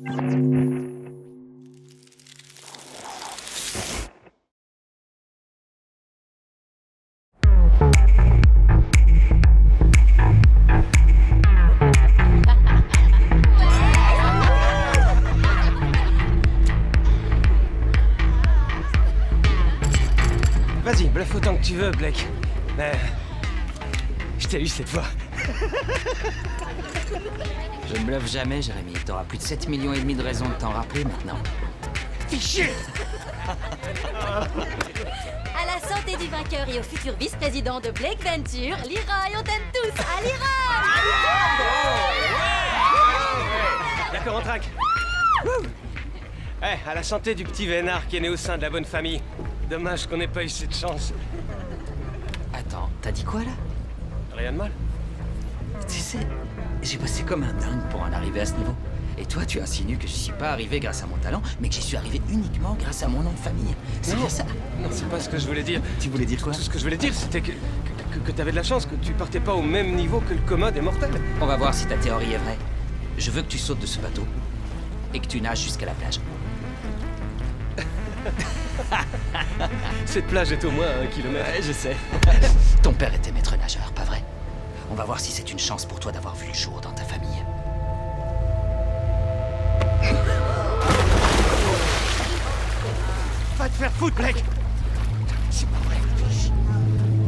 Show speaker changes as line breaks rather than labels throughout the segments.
Vas-y, bluffe autant que tu veux, Blake. Mais... je t'ai eu cette fois.
Je ne bluffe jamais, Jérémy. T'auras plus de 7,5 millions de raisons de t'en rappeler maintenant.
Fichier.
À la santé du vainqueur et au futur vice-président de Blake Venture, Leroy, on t'aime tous. À Leroy!
D'accord, on traque. À la santé du petit Vénard qui est né au sein de la bonne famille. Dommage qu'on n'ait pas eu cette chance.
Attends, t'as dit quoi là?
Rien de mal.
Tu sais, j'ai bossé comme un dingue pour en arriver à ce niveau. Et toi, tu insinues que je suis pas arrivé grâce à mon talent, mais que j'y suis arrivé uniquement grâce à mon nom de famille. C'est bien ça?
Non, c'est pas ce que je voulais dire.
Tu voulais dire quoi?
Tout ce que je voulais dire, c'était que t'avais de la chance, que tu partais pas au même niveau que le commun des mortels.
On va voir si ta théorie est vraie. Je veux que tu sautes de ce bateau et que tu nages jusqu'à la plage.
Cette plage est au moins à 1 kilomètre.
Ouais, je sais. Ton père était maître nageur, pas vrai? On va voir si c'est une chance pour toi d'avoir vu le jour dans ta famille.
Va te faire foutre, Blake! C'est pas vrai.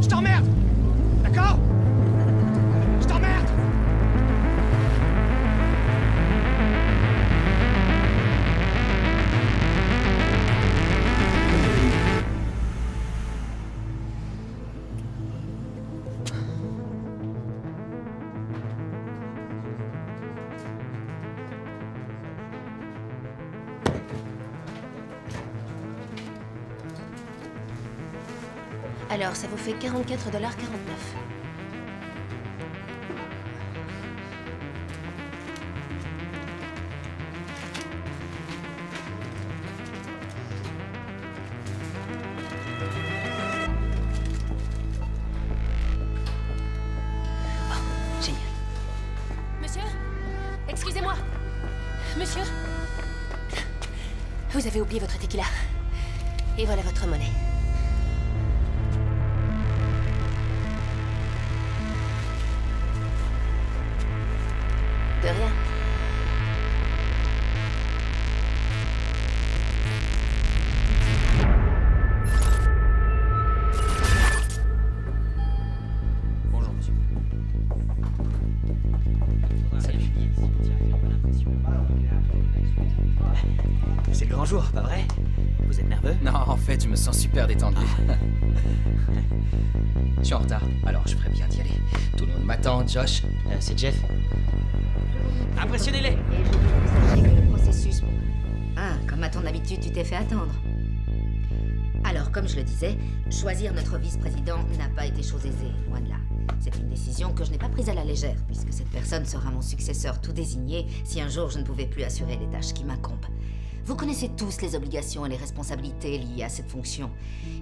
Je t'emmerde! D'accord? Je t'emmerde!
Alors, ça vous fait 44,49 $.
Génial.
Monsieur? Excusez-moi. Monsieur? Vous avez oublié votre tequila. Et voilà votre monnaie. De rien.
Bonjour, monsieur. Salut.
C'est le grand jour, pas vrai? Vous êtes nerveux?
Non, en fait, je me sens super détendu. Je suis en retard, alors je ferais bien d'y aller. Tout le monde m'attend, Josh.
C'est Jeff. Impressionnez-les!
Et je veux que vous sachiez que le processus... Ah, comme à ton habitude, tu t'es fait attendre. Alors, comme je le disais, choisir notre vice-président n'a pas été chose aisée, loin de là. C'est une décision que je n'ai pas prise à la légère, puisque cette personne sera mon successeur tout désigné si un jour je ne pouvais plus assurer les tâches qui m'incombent. Vous connaissez tous les obligations et les responsabilités liées à cette fonction.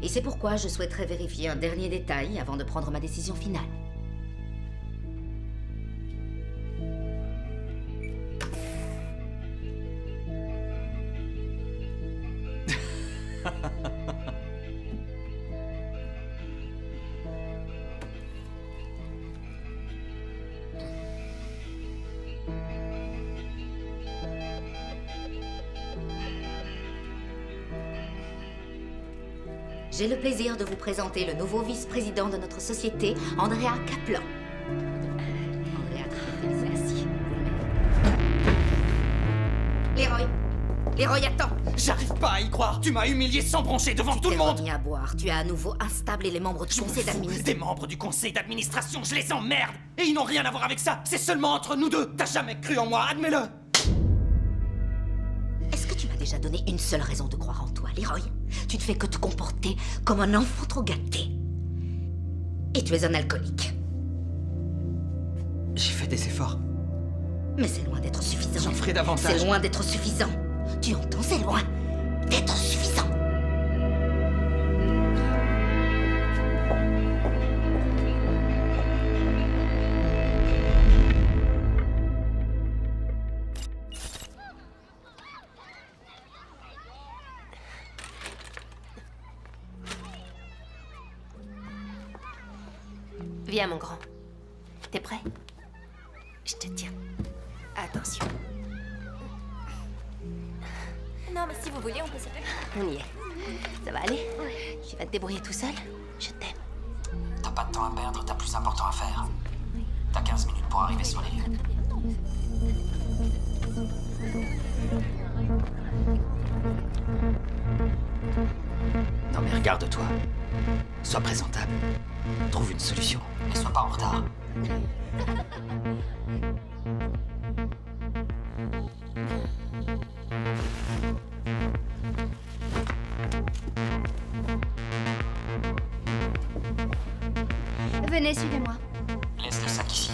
Et c'est pourquoi je souhaiterais vérifier un dernier détail avant de prendre ma décision finale. J'ai le plaisir de vous présenter le nouveau vice-président de notre société, Andrea Kaplan. Andrea, merci. Leroy, attends!
J'arrive pas à y croire! Tu m'as humilié sans broncher devant tout le
Tu t'es
monde!
remis à boire. Tu as à nouveau instablé les membres du conseil d'administration.
Des membres du conseil d'administration, je les emmerde! Et ils n'ont rien à voir avec ça! C'est seulement entre nous deux! T'as jamais cru en moi, admets-le!
Est-ce que tu m'as déjà donné une seule raison de croire en toi, Leroy? Tu ne fais que te comporter comme un enfant trop gâté. Et tu es un alcoolique.
J'ai fait des efforts.
Mais c'est loin d'être suffisant.
J'en ferai davantage.
C'est loin d'être suffisant. Tu entends, c'est loin d'être suffisant. Viens, mon grand. T'es prêt? Je te tiens. Attention.
Non, mais si vous voulez, on peut s'appeler.
On y est. Ça va aller? Tu vas te débrouiller tout seul? Je t'aime.
T'as pas de temps à perdre, t'as plus important à faire. T'as 15 minutes pour arriver sur les lieux. Non mais regarde-toi. Sois présentable. Trouve une solution. Ne sois pas en retard.
Venez, suivez-moi.
Laisse le sac ici.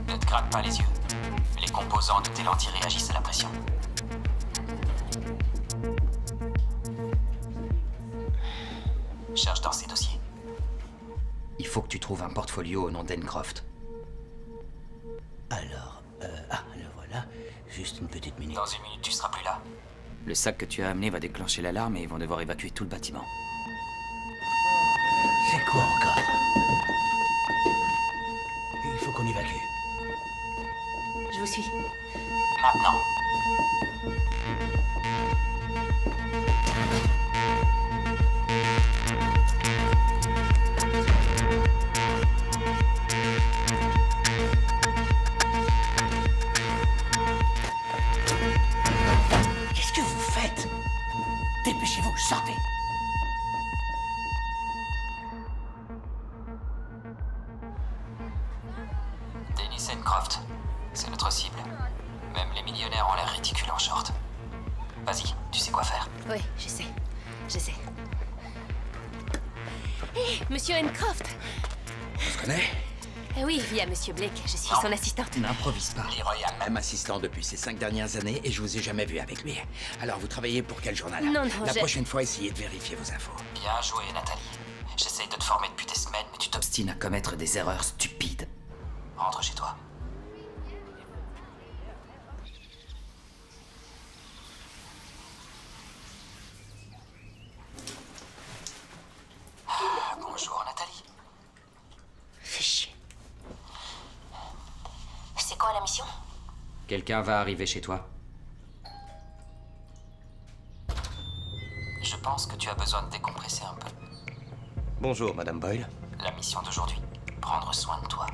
Ne te gratte pas les yeux. Les composants de tes lentilles réagissent à la pression. Cherche dans ces dossiers. Il faut que tu trouves un portfolio au nom d'Encroft.
Alors, le voilà. Juste une petite minute.
Dans une minute, tu seras plus là. Le sac que tu as amené va déclencher l'alarme et ils vont devoir évacuer tout le bâtiment.
C'est quoi encore? Il faut qu'on évacue.
Je vous suis.
Maintenant.
Qu'est-ce que vous faites?
Dépêchez-vous, sortez.
Dennis Encroft, c'est notre cible. Même les millionnaires ont l'air ridicules en short. Vas-y, tu sais quoi faire.
Oui, je sais. Je sais. Hé, Monsieur Encroft!
On se connaît?
Oui, via Monsieur Blake, je suis
Non.
son assistante.
N'improvise pas.
Leroy a le même assistant depuis ces 5 dernières années et je vous ai jamais vu avec lui. Alors, vous travaillez pour quel journal?
Non,
La
je-
prochaine fois, essayez de vérifier vos infos.
Bien joué, Nathalie. J'essaye de te former depuis des semaines, mais tu t'obstines à commettre des erreurs stupides. Rentre chez toi. Bonjour, Nathalie.
Fais chier. C'est quoi la mission?
Quelqu'un va arriver chez toi. Je pense que tu as besoin de décompresser un peu.
Bonjour, Madame Boyle.
La mission d'aujourd'hui, prendre soin de toi.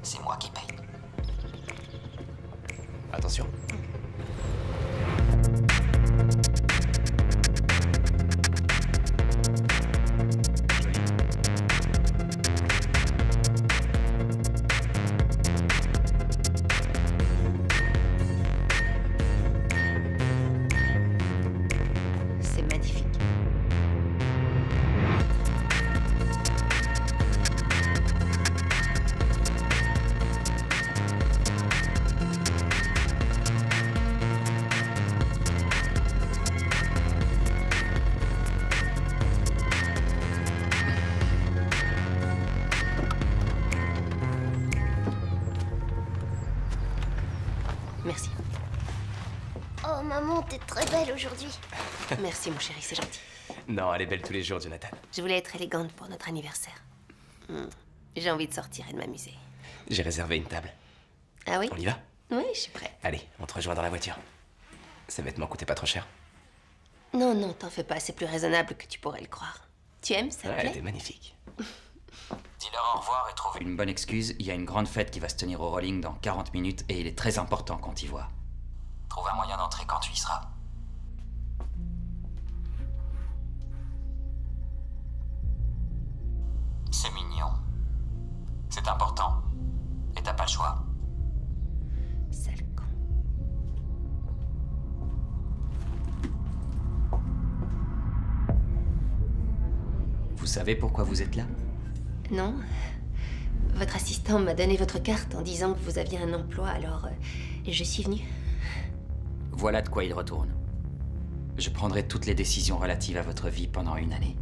C'est moi qui paye.
Attention.
C'est magnifique. Merci.
Oh maman, t'es très belle aujourd'hui.
Merci mon chéri, c'est gentil.
Non, elle est belle tous les jours, Jonathan.
Je voulais être élégante pour notre anniversaire. J'ai envie de sortir et de m'amuser.
J'ai réservé une table.
Ah oui?
On y va?
Oui, je suis prête.
Allez, on te rejoint dans la voiture. Ces vêtements coûtaient pas trop cher.
Non, non, t'en fais pas, c'est plus raisonnable que tu pourrais le croire. Tu aimes, ça te
Ouais, elle
plaît?
était magnifique.
Dis-leur au revoir et trouve une bonne excuse. Il y a une grande fête qui va se tenir au Rolling dans 40 minutes et il est très important qu'on t'y voit. Trouve un moyen d'entrer quand tu y seras. C'est mignon. C'est important. Et t'as pas le choix.
Sale con.
Vous savez pourquoi vous êtes là?
Non. Votre assistant m'a donné votre carte en disant que vous aviez un emploi, alors je suis venue.
Voilà de quoi il retourne. Je prendrai toutes les décisions relatives à votre vie pendant une année.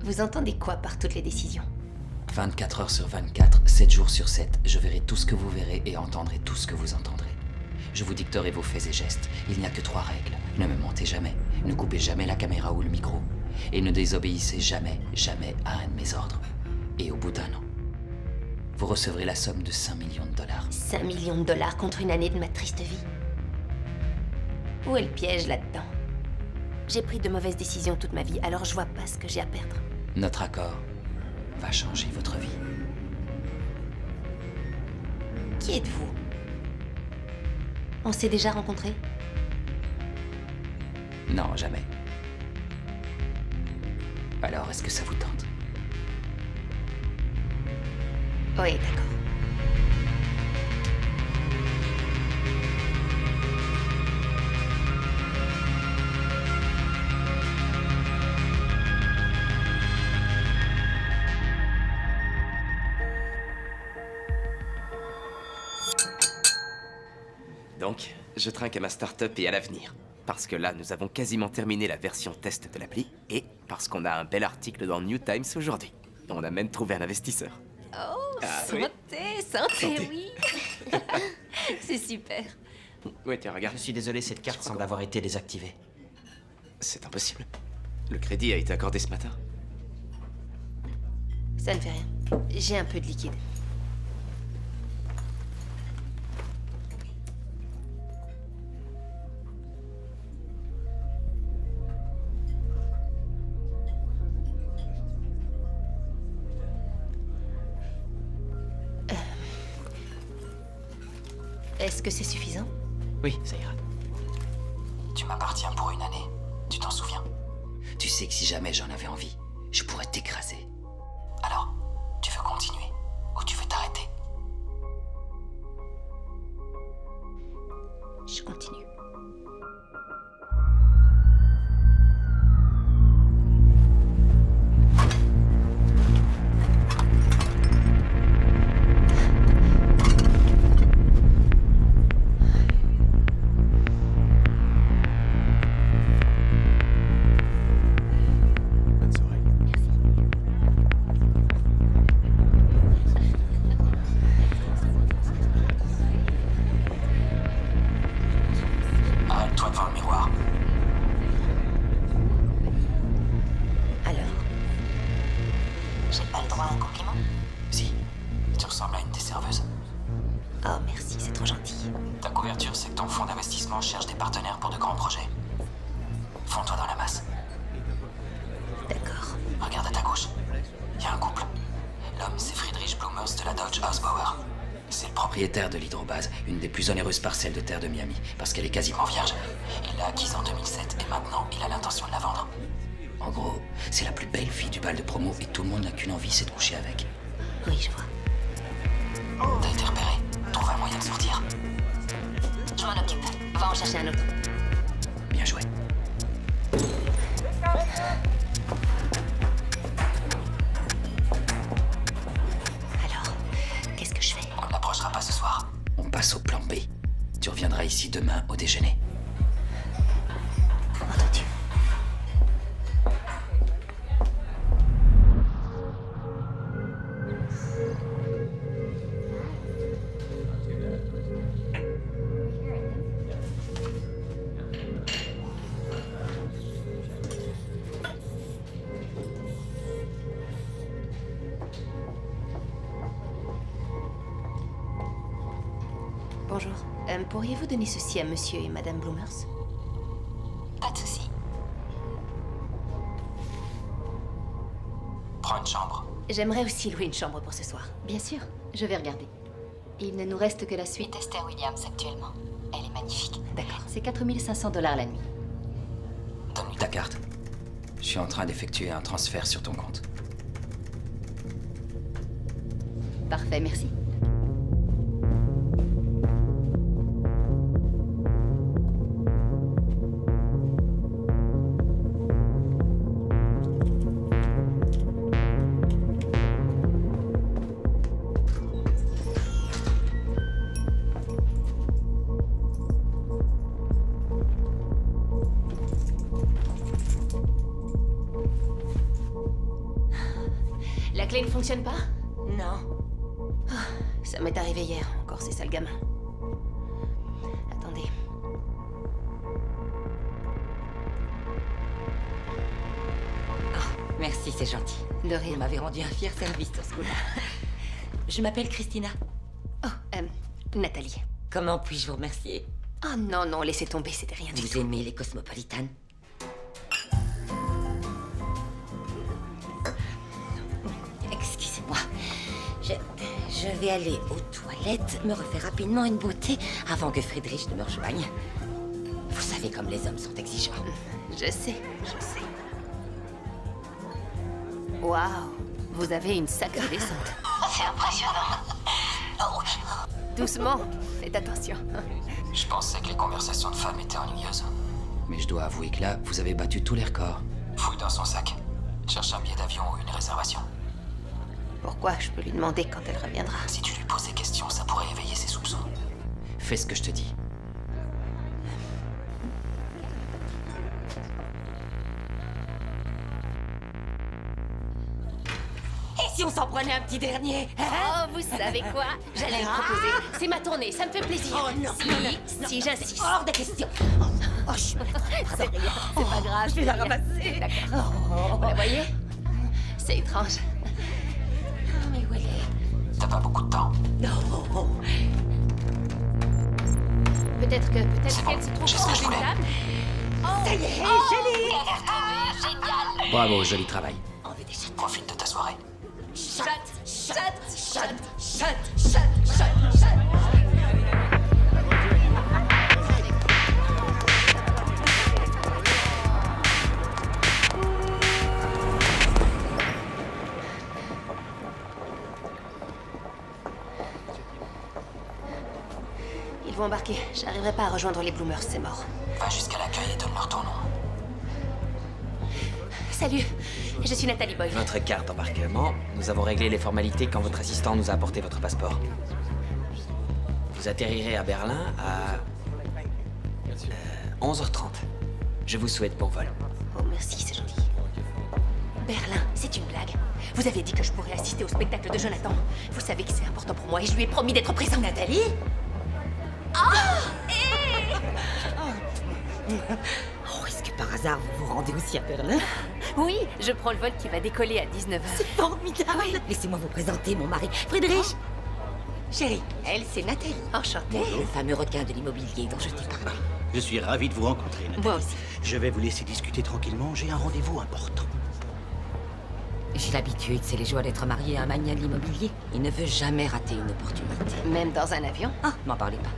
Vous entendez quoi par toutes les décisions?
24 heures sur 24, 7 jours sur 7, je verrai tout ce que vous verrez et entendrez tout ce que vous entendrez. Je vous dicterai vos faits et gestes. Il n'y a que 3 règles. Ne me mentez jamais. Ne coupez jamais la caméra ou le micro. Et ne désobéissez jamais, jamais à un de mes ordres. Et au bout d'1 an, vous recevrez la somme de 5 millions de dollars.
5 millions de dollars contre une année de ma triste vie. Où est le piège là-dedans? J'ai pris de mauvaises décisions toute ma vie, alors je vois pas ce que j'ai à perdre.
Notre accord va changer votre vie.
Qui êtes-vous? On s'est déjà rencontrés?
Non, jamais. Alors, est-ce que ça vous tente?
Oui, d'accord.
Donc, je trinque à ma start-up et à l'avenir. Parce que là, nous avons quasiment terminé la version test de l'appli, et parce qu'on a un bel article dans New Times aujourd'hui. On a même trouvé un investisseur.
Oh,
oui.
santé, oui. C'est super.
Ouais, tiens, regarde.
Je suis désolé, cette carte semble avoir été désactivée.
C'est impossible. Le crédit a été accordé ce matin.
Ça ne fait rien. J'ai un peu de liquide. Est-ce que c'est suffisant?
Oui, ça ira. Tu m'appartiens pour une année. Tu t'en souviens? Tu sais que si jamais j'en avais envie, je pourrais t'écraser. Alors, tu veux continuer ou tu veux t'arrêter?
Je continue.
Bonne soirée.
Arrête-toi devant le miroir.
Alors,
J'ai pas le droit à un compliment? Si. Tu ressembles à une des serveuses.
oh merci, c'est trop gentil.
Ta couverture, c'est que ton fonds d'investissement cherche des partenaires pour de grands projets. Fonds-toi dans la masse.
D'accord.
Regarde à ta gauche. Il y a un couple. L'homme, c'est Friedrich Blumers de la Dodge Hausbauer. C'est le propriétaire de l'hydrobase, une des plus onéreuses parcelles de terre de Miami, parce qu'elle est quasiment vierge. Il l'a acquise en 2007 et maintenant, il a l'intention de la vendre. En gros, c'est la plus belle fille du bal de promo et tout le monde n'a qu'une envie, c'est de coucher avec.
Oui, je vois.
T'as été repéré. Trouve un moyen de sortir.
Je m'en occupe. Va en chercher un autre.
Bien joué.
Alors, qu'est-ce que je fais?
On ne l'approchera pas ce soir. On passe au plan B. Tu reviendras ici demain au déjeuner.
Entendu. Bonjour. Pourriez-vous donner ceci à monsieur et madame Blumers?
Pas de souci.
Prends une chambre.
J'aimerais aussi louer une chambre pour ce soir.
Bien sûr, je vais regarder. Il ne nous reste que la suite Esther Williams actuellement. Elle est magnifique.
D'accord.
C'est 4500 $ la nuit.
Donne-lui ta carte. Je suis en train d'effectuer un transfert sur ton compte.
Parfait, merci.
La clé ne fonctionne pas? Non. Ah, ça m'est arrivé hier, encore ces sales gamins. Attendez. Merci, c'est gentil.
De
Vous
rien.
m'avez rendu un fier service, Toscula. Je m'appelle Christina.
Oh, Nathalie.
Comment puis-je vous remercier?
Oh non, non, laissez tomber, c'était rien du
Vous
tout.
aimez les cosmopolitanes? Excusez-moi. Je vais aller aux toilettes, me refaire rapidement une beauté avant que Friedrich ne me rejoigne. Vous savez comme les hommes sont exigeants.
Je sais. Waouh, vous avez une sacrée descente.
C'est impressionnant.
Doucement, faites attention.
Je pensais que les conversations de femmes étaient ennuyeuses. Mais je dois avouer que là, vous avez battu tous les records. Fouille dans son sac. Cherche un billet d'avion ou une réservation.
Pourquoi? Je peux lui demander quand elle reviendra.
Si tu lui poses des questions, ça pourrait éveiller ses soupçons. Fais ce que je te dis.
Et si on s'en prenait un petit dernier, hein?
Oh, vous savez quoi? J'allais le proposer. C'est ma tournée, ça me fait plaisir.
Oh non,
Si j'insiste.
hors de question. Oh,
C'est rien, c'est pas grave. Je vais la ramasser. D'accord. Vous la voyez? C'est étrange.
Oh, mais où elle est?
T'as pas beaucoup de temps.
Non.
Peut-être
C'est
qu'elle
bon,
se trouve
j'ai ce que je
sur une
voulais.
table.
Ça y est, joli.
Bravo, joli travail.
On veut des chats.
Profite de ta soirée.
Chat.
Ils vont embarquer. J'arriverai pas à rejoindre les Bloomers, c'est mort.
Va jusqu'à l'accueil et donne-leur ton nom.
Salut, je suis Nathalie Boyle.
Votre carte d'embarquement. Nous avons réglé les formalités quand votre assistant nous a apporté votre passeport. Vous atterrirez à Berlin à 11h30. Je vous souhaite bon vol.
Oh, merci, c'est gentil. Berlin, c'est une blague. Vous avez dit que je pourrais assister au spectacle de Jonathan. Vous savez que c'est important pour moi et je lui ai promis d'être présent.
Nathalie? Oh, est-ce que par hasard vous vous rendez aussi à Berlin?
Oui, je prends le vol qui va décoller à 19h.
Formidable! Laissez-moi vous présenter mon mari, Friedrich. Chérie, elle, c'est Nathalie.
Enchantée.
Le fameux requin de l'immobilier dont je t'ai parlé.
Je suis ravi de vous rencontrer, Nathalie.
Moi aussi.
Je vais vous laisser discuter tranquillement, j'ai un rendez-vous important.
J'ai l'habitude, c'est les joies d'être marié à un magnat de l'immobilier. Il ne veut jamais rater une opportunité.
Même dans un avion.
Ah, m'en parlez pas.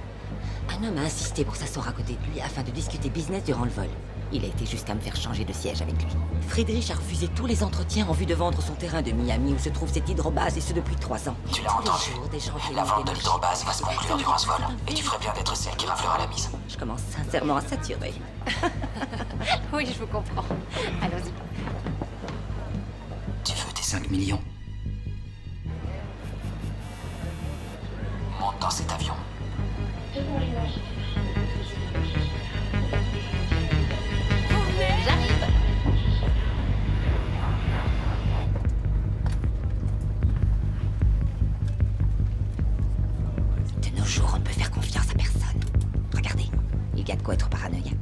Un homme a insisté pour s'asseoir à côté de lui afin de discuter business durant le vol. Il a été jusqu'à me faire changer de siège avec lui. Friedrich a refusé tous les entretiens en vue de vendre son terrain de Miami où se trouve cette hydrobase et ce depuis 3 ans.
Tu l'as
Tous les
entendu.
jours, des gens viennent
La
me
vente de
démarcher.
l'hydrobase va se conclure durant ce vol. Et tu ferais bien d'être celle qui raflera la mise.
Je commence sincèrement à saturer.
Oui, je vous comprends. Allons-y.
Tu veux tes 5 millions? Monte dans cet avion.
J'arrive.
De nos jours, on ne peut faire confiance à personne. Regardez, il y a de quoi être paranoïaque.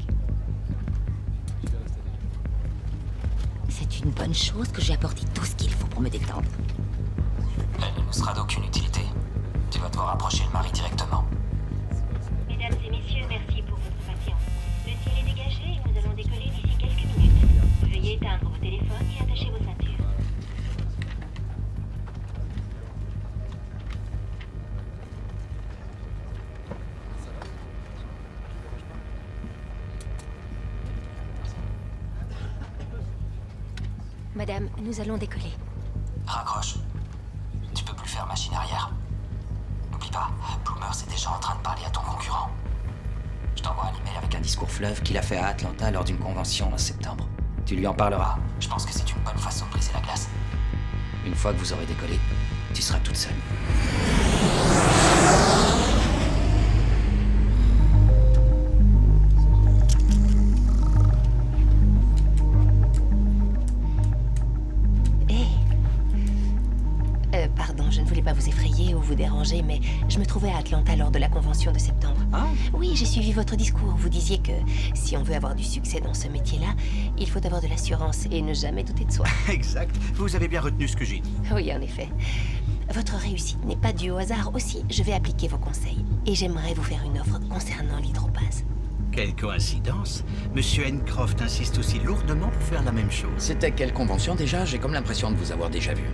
C'est une bonne chose que j'ai apporté tout ce qu'il faut pour me détendre.
Elle ne nous sera d'aucune utilité. Tu vas devoir approcher le mari directement.
Mesdames et messieurs, merci pour votre patience. Le ciel est dégagé et nous allons décoller d'ici quelques minutes. Veuillez éteindre vos téléphones et attacher vos ceintures.
Madame, nous allons décoller.
Raccroche. Tu peux plus faire machine arrière. N'oublie pas, Bloomers est déjà en train de parler à ton concurrent. Je t'envoie un email avec un discours fleuve qu'il a fait à Atlanta lors d'une convention en septembre. Tu lui en parleras. Je pense que c'est une bonne façon de briser la glace. Une fois que vous aurez décollé, tu seras toute seule.
Pardon, je ne voulais pas vous effrayer ou vous déranger, mais je me trouvais à Atlanta lors de la convention de septembre.
Ah.
Oui, j'ai suivi votre discours. Vous disiez que si on veut avoir du succès dans ce métier-là, il faut avoir de l'assurance et ne jamais douter de soi.
Exact. Vous avez bien retenu ce que j'ai dit.
Oui, en effet. Votre réussite n'est pas due au hasard. Aussi, je vais appliquer vos conseils. Et j'aimerais vous faire une offre concernant l'hydrobase.
Quelle coïncidence. Monsieur Hencroft insiste aussi lourdement pour faire la même chose.
C'était quelle convention déjà? J'ai comme l'impression de vous avoir déjà vu.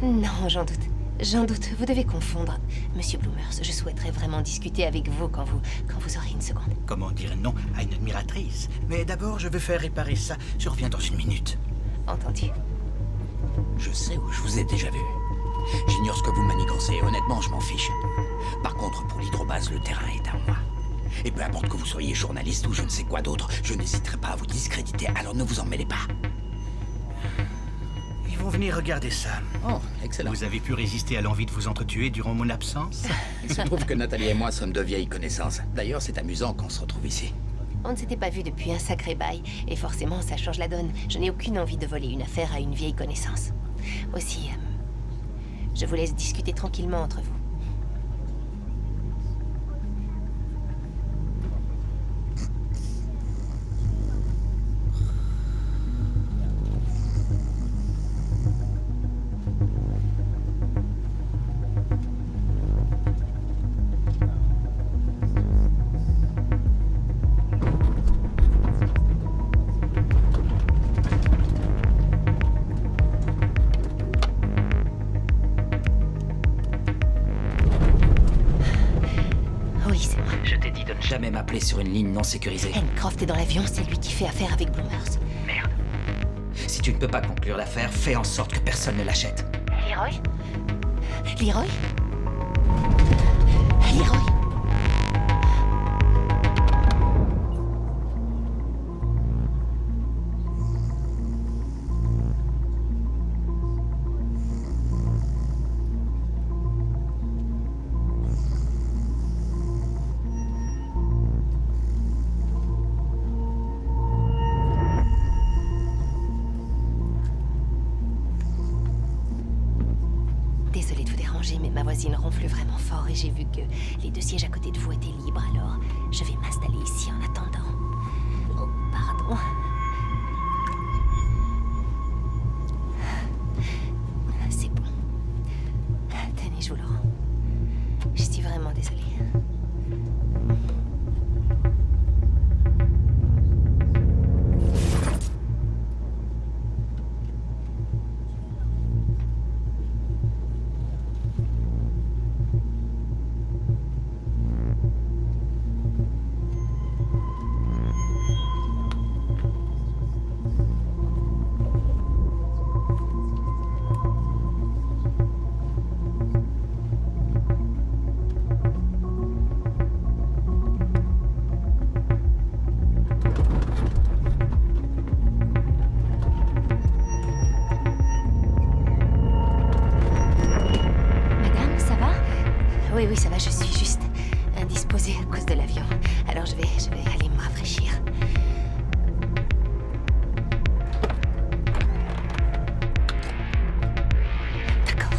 Non, j'en doute. J'en doute. Vous devez confondre. Monsieur Bloomers, je souhaiterais vraiment discuter avec vous quand vous aurez une seconde.
Comment dire non à une admiratrice? Mais d'abord, je veux faire réparer ça. Je reviens dans une minute.
Entendu.
Je sais où je vous ai déjà vu. J'ignore ce que vous manigancez. Honnêtement, je m'en fiche. Par contre, pour l'hydrobase, le terrain est à moi. Et peu importe que vous soyez journaliste ou je ne sais quoi d'autre, je n'hésiterai pas à vous discréditer, alors ne vous en mêlez pas.
Ils vont venir regarder ça.
Oh, excellent.
Vous avez pu résister à l'envie de vous entretuer durant mon absence?
Il se trouve que Nathalie et moi sommes de vieilles connaissances. D'ailleurs, c'est amusant qu'on se retrouve ici.
On ne s'était pas vu depuis un sacré bail, et forcément, ça change la donne. Je n'ai aucune envie de voler une affaire à une vieille connaissance. Aussi, je vous laisse discuter tranquillement entre vous.
Jamais m'appeler sur une ligne non sécurisée.
Hencroft est dans l'avion, c'est lui qui fait affaire avec Bloomers.
Merde. Si tu ne peux pas conclure l'affaire, fais en sorte que personne ne l'achète.
Leroy? Leroy? Leroy? Désolée de vous déranger, mais ma voisine ronfle vraiment fort et j'ai vu que les deux sièges à côté de vous étaient libres, alors je vais m'installer ici en attendant. Oh, pardon. C'est bon. Tenez, je vous le rends. Je suis vraiment désolée. Oui, ça va, je suis juste indisposée à cause de l'avion. Alors je vais aller me rafraîchir. D'accord.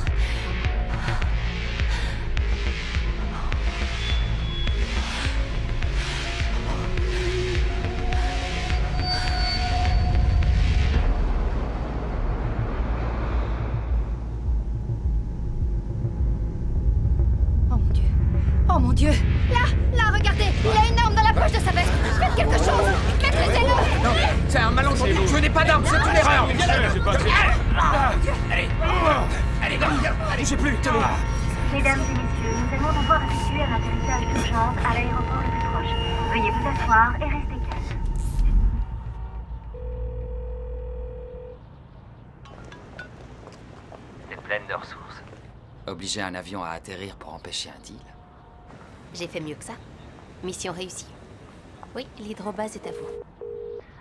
Oh mon Dieu! Là, regardez! Il a une arme dans la poche de sa veste! Faites quelque chose! Maîtrisez-le!
Non, c'est un malentendu! Je n'ai pas d'arme, c'est une erreur! Allez, bougez plus, tenez!
Mesdames et messieurs, nous allons devoir effectuer un atterrissage d'urgence à l'aéroport le plus proche. Veuillez vous asseoir et rester calme.
T'es pleine de ressources. Obliger un avion à atterrir pour empêcher un deal.
J'ai fait mieux que ça. Mission réussie. Oui, l'hydrobase est à vous.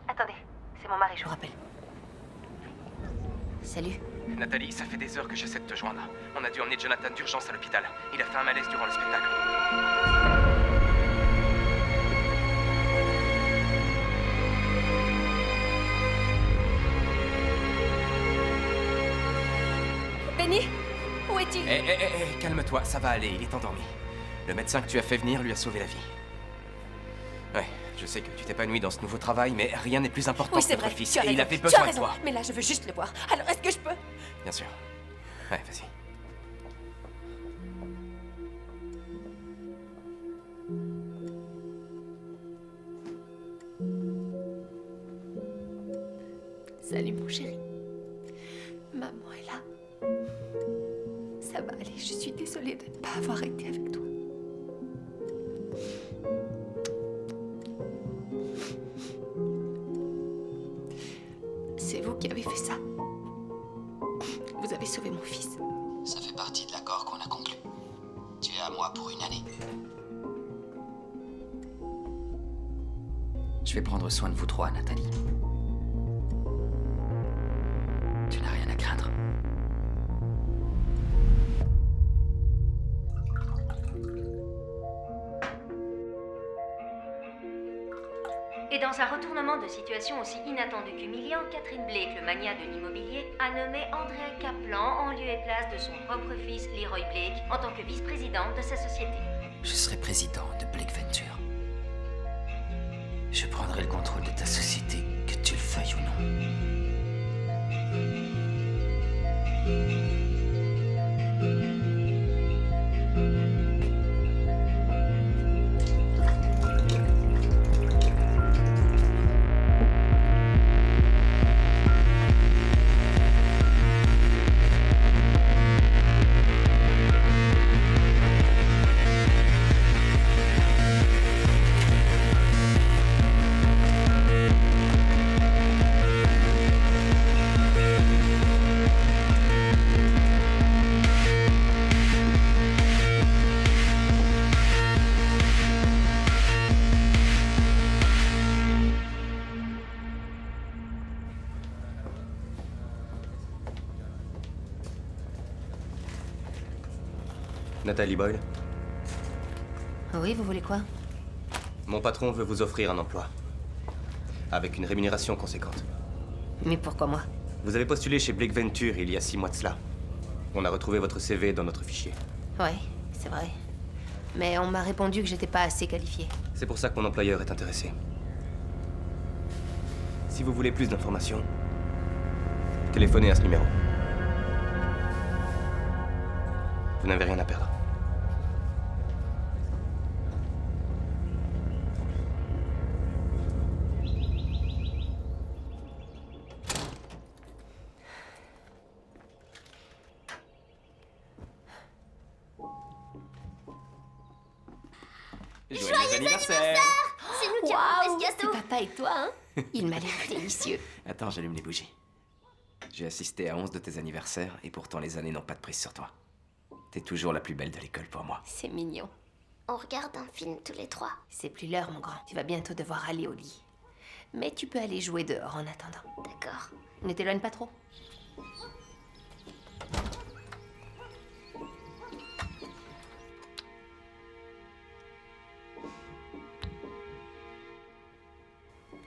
Attendez, c'est mon mari, je vous rappelle. Salut.
Nathalie, ça fait des heures que j'essaie de te joindre. On a dû emmener Jonathan d'urgence à l'hôpital. Il a fait un malaise durant le spectacle.
Penny? Où est-il?
Calme-toi, ça va aller, il est endormi. Le médecin que tu as fait venir lui a sauvé la vie. Ouais, je sais que tu t'épanouis dans ce nouveau travail, mais rien n'est plus important
Oui,
que
c'est
notre
vrai,
fils.
tu as
Et
raison.
il avait
Tu as
besoin de
raison.
toi.
Mais là, je veux juste le voir. Alors, est-ce que je peux?
Bien sûr. Ouais, vas-y.
Salut, mon chéri. Maman est là. Ça va aller, je suis désolée de ne pas avoir été avec toi. C'est vous qui avez fait ça. Vous avez sauvé mon fils.
Ça fait partie de l'accord qu'on a conclu. Tu es à moi pour une année. Je vais prendre soin de vous trois, Nathalie. Tu n'as rien à craindre.
Et dans un retournement de situation aussi inattendu qu'humiliant, Catherine Blake, le magnat de l'immobilier, a nommé Andrea Kaplan en lieu et place de son propre fils Leroy Blake en tant que vice-présidente de sa société.
Je serai président de Blake Venture. Je prendrai le contrôle de ta société, que tu le veuilles ou non.
Nathalie Boyle,
Oui, vous voulez quoi?
mon patron veut vous offrir un emploi. Avec une rémunération conséquente.
Mais pourquoi moi?
Vous avez postulé chez Blake Venture il y a 6 mois de cela. On a retrouvé votre CV dans notre fichier.
Ouais, c'est vrai. Mais on m'a répondu que j'étais pas assez qualifiée.
C'est pour ça que mon employeur est intéressé. Si vous voulez plus d'informations, téléphonez à ce numéro. Vous n'avez rien à perdre.
Joyeux anniversaire!
C'est nous qui avons fait ce
C'est
gâteau.
papa et toi, hein? Il m'a l'air délicieux.
Attends, j'allume les bougies. J'ai assisté à 11 de tes anniversaires et pourtant les années n'ont pas de prise sur toi. T'es toujours la plus belle de l'école pour moi.
C'est mignon.
On regarde un film tous les trois.
C'est plus l'heure, mon grand. Tu vas bientôt devoir aller au lit. Mais tu peux aller jouer dehors en attendant.
D'accord.
Ne t'éloigne pas trop.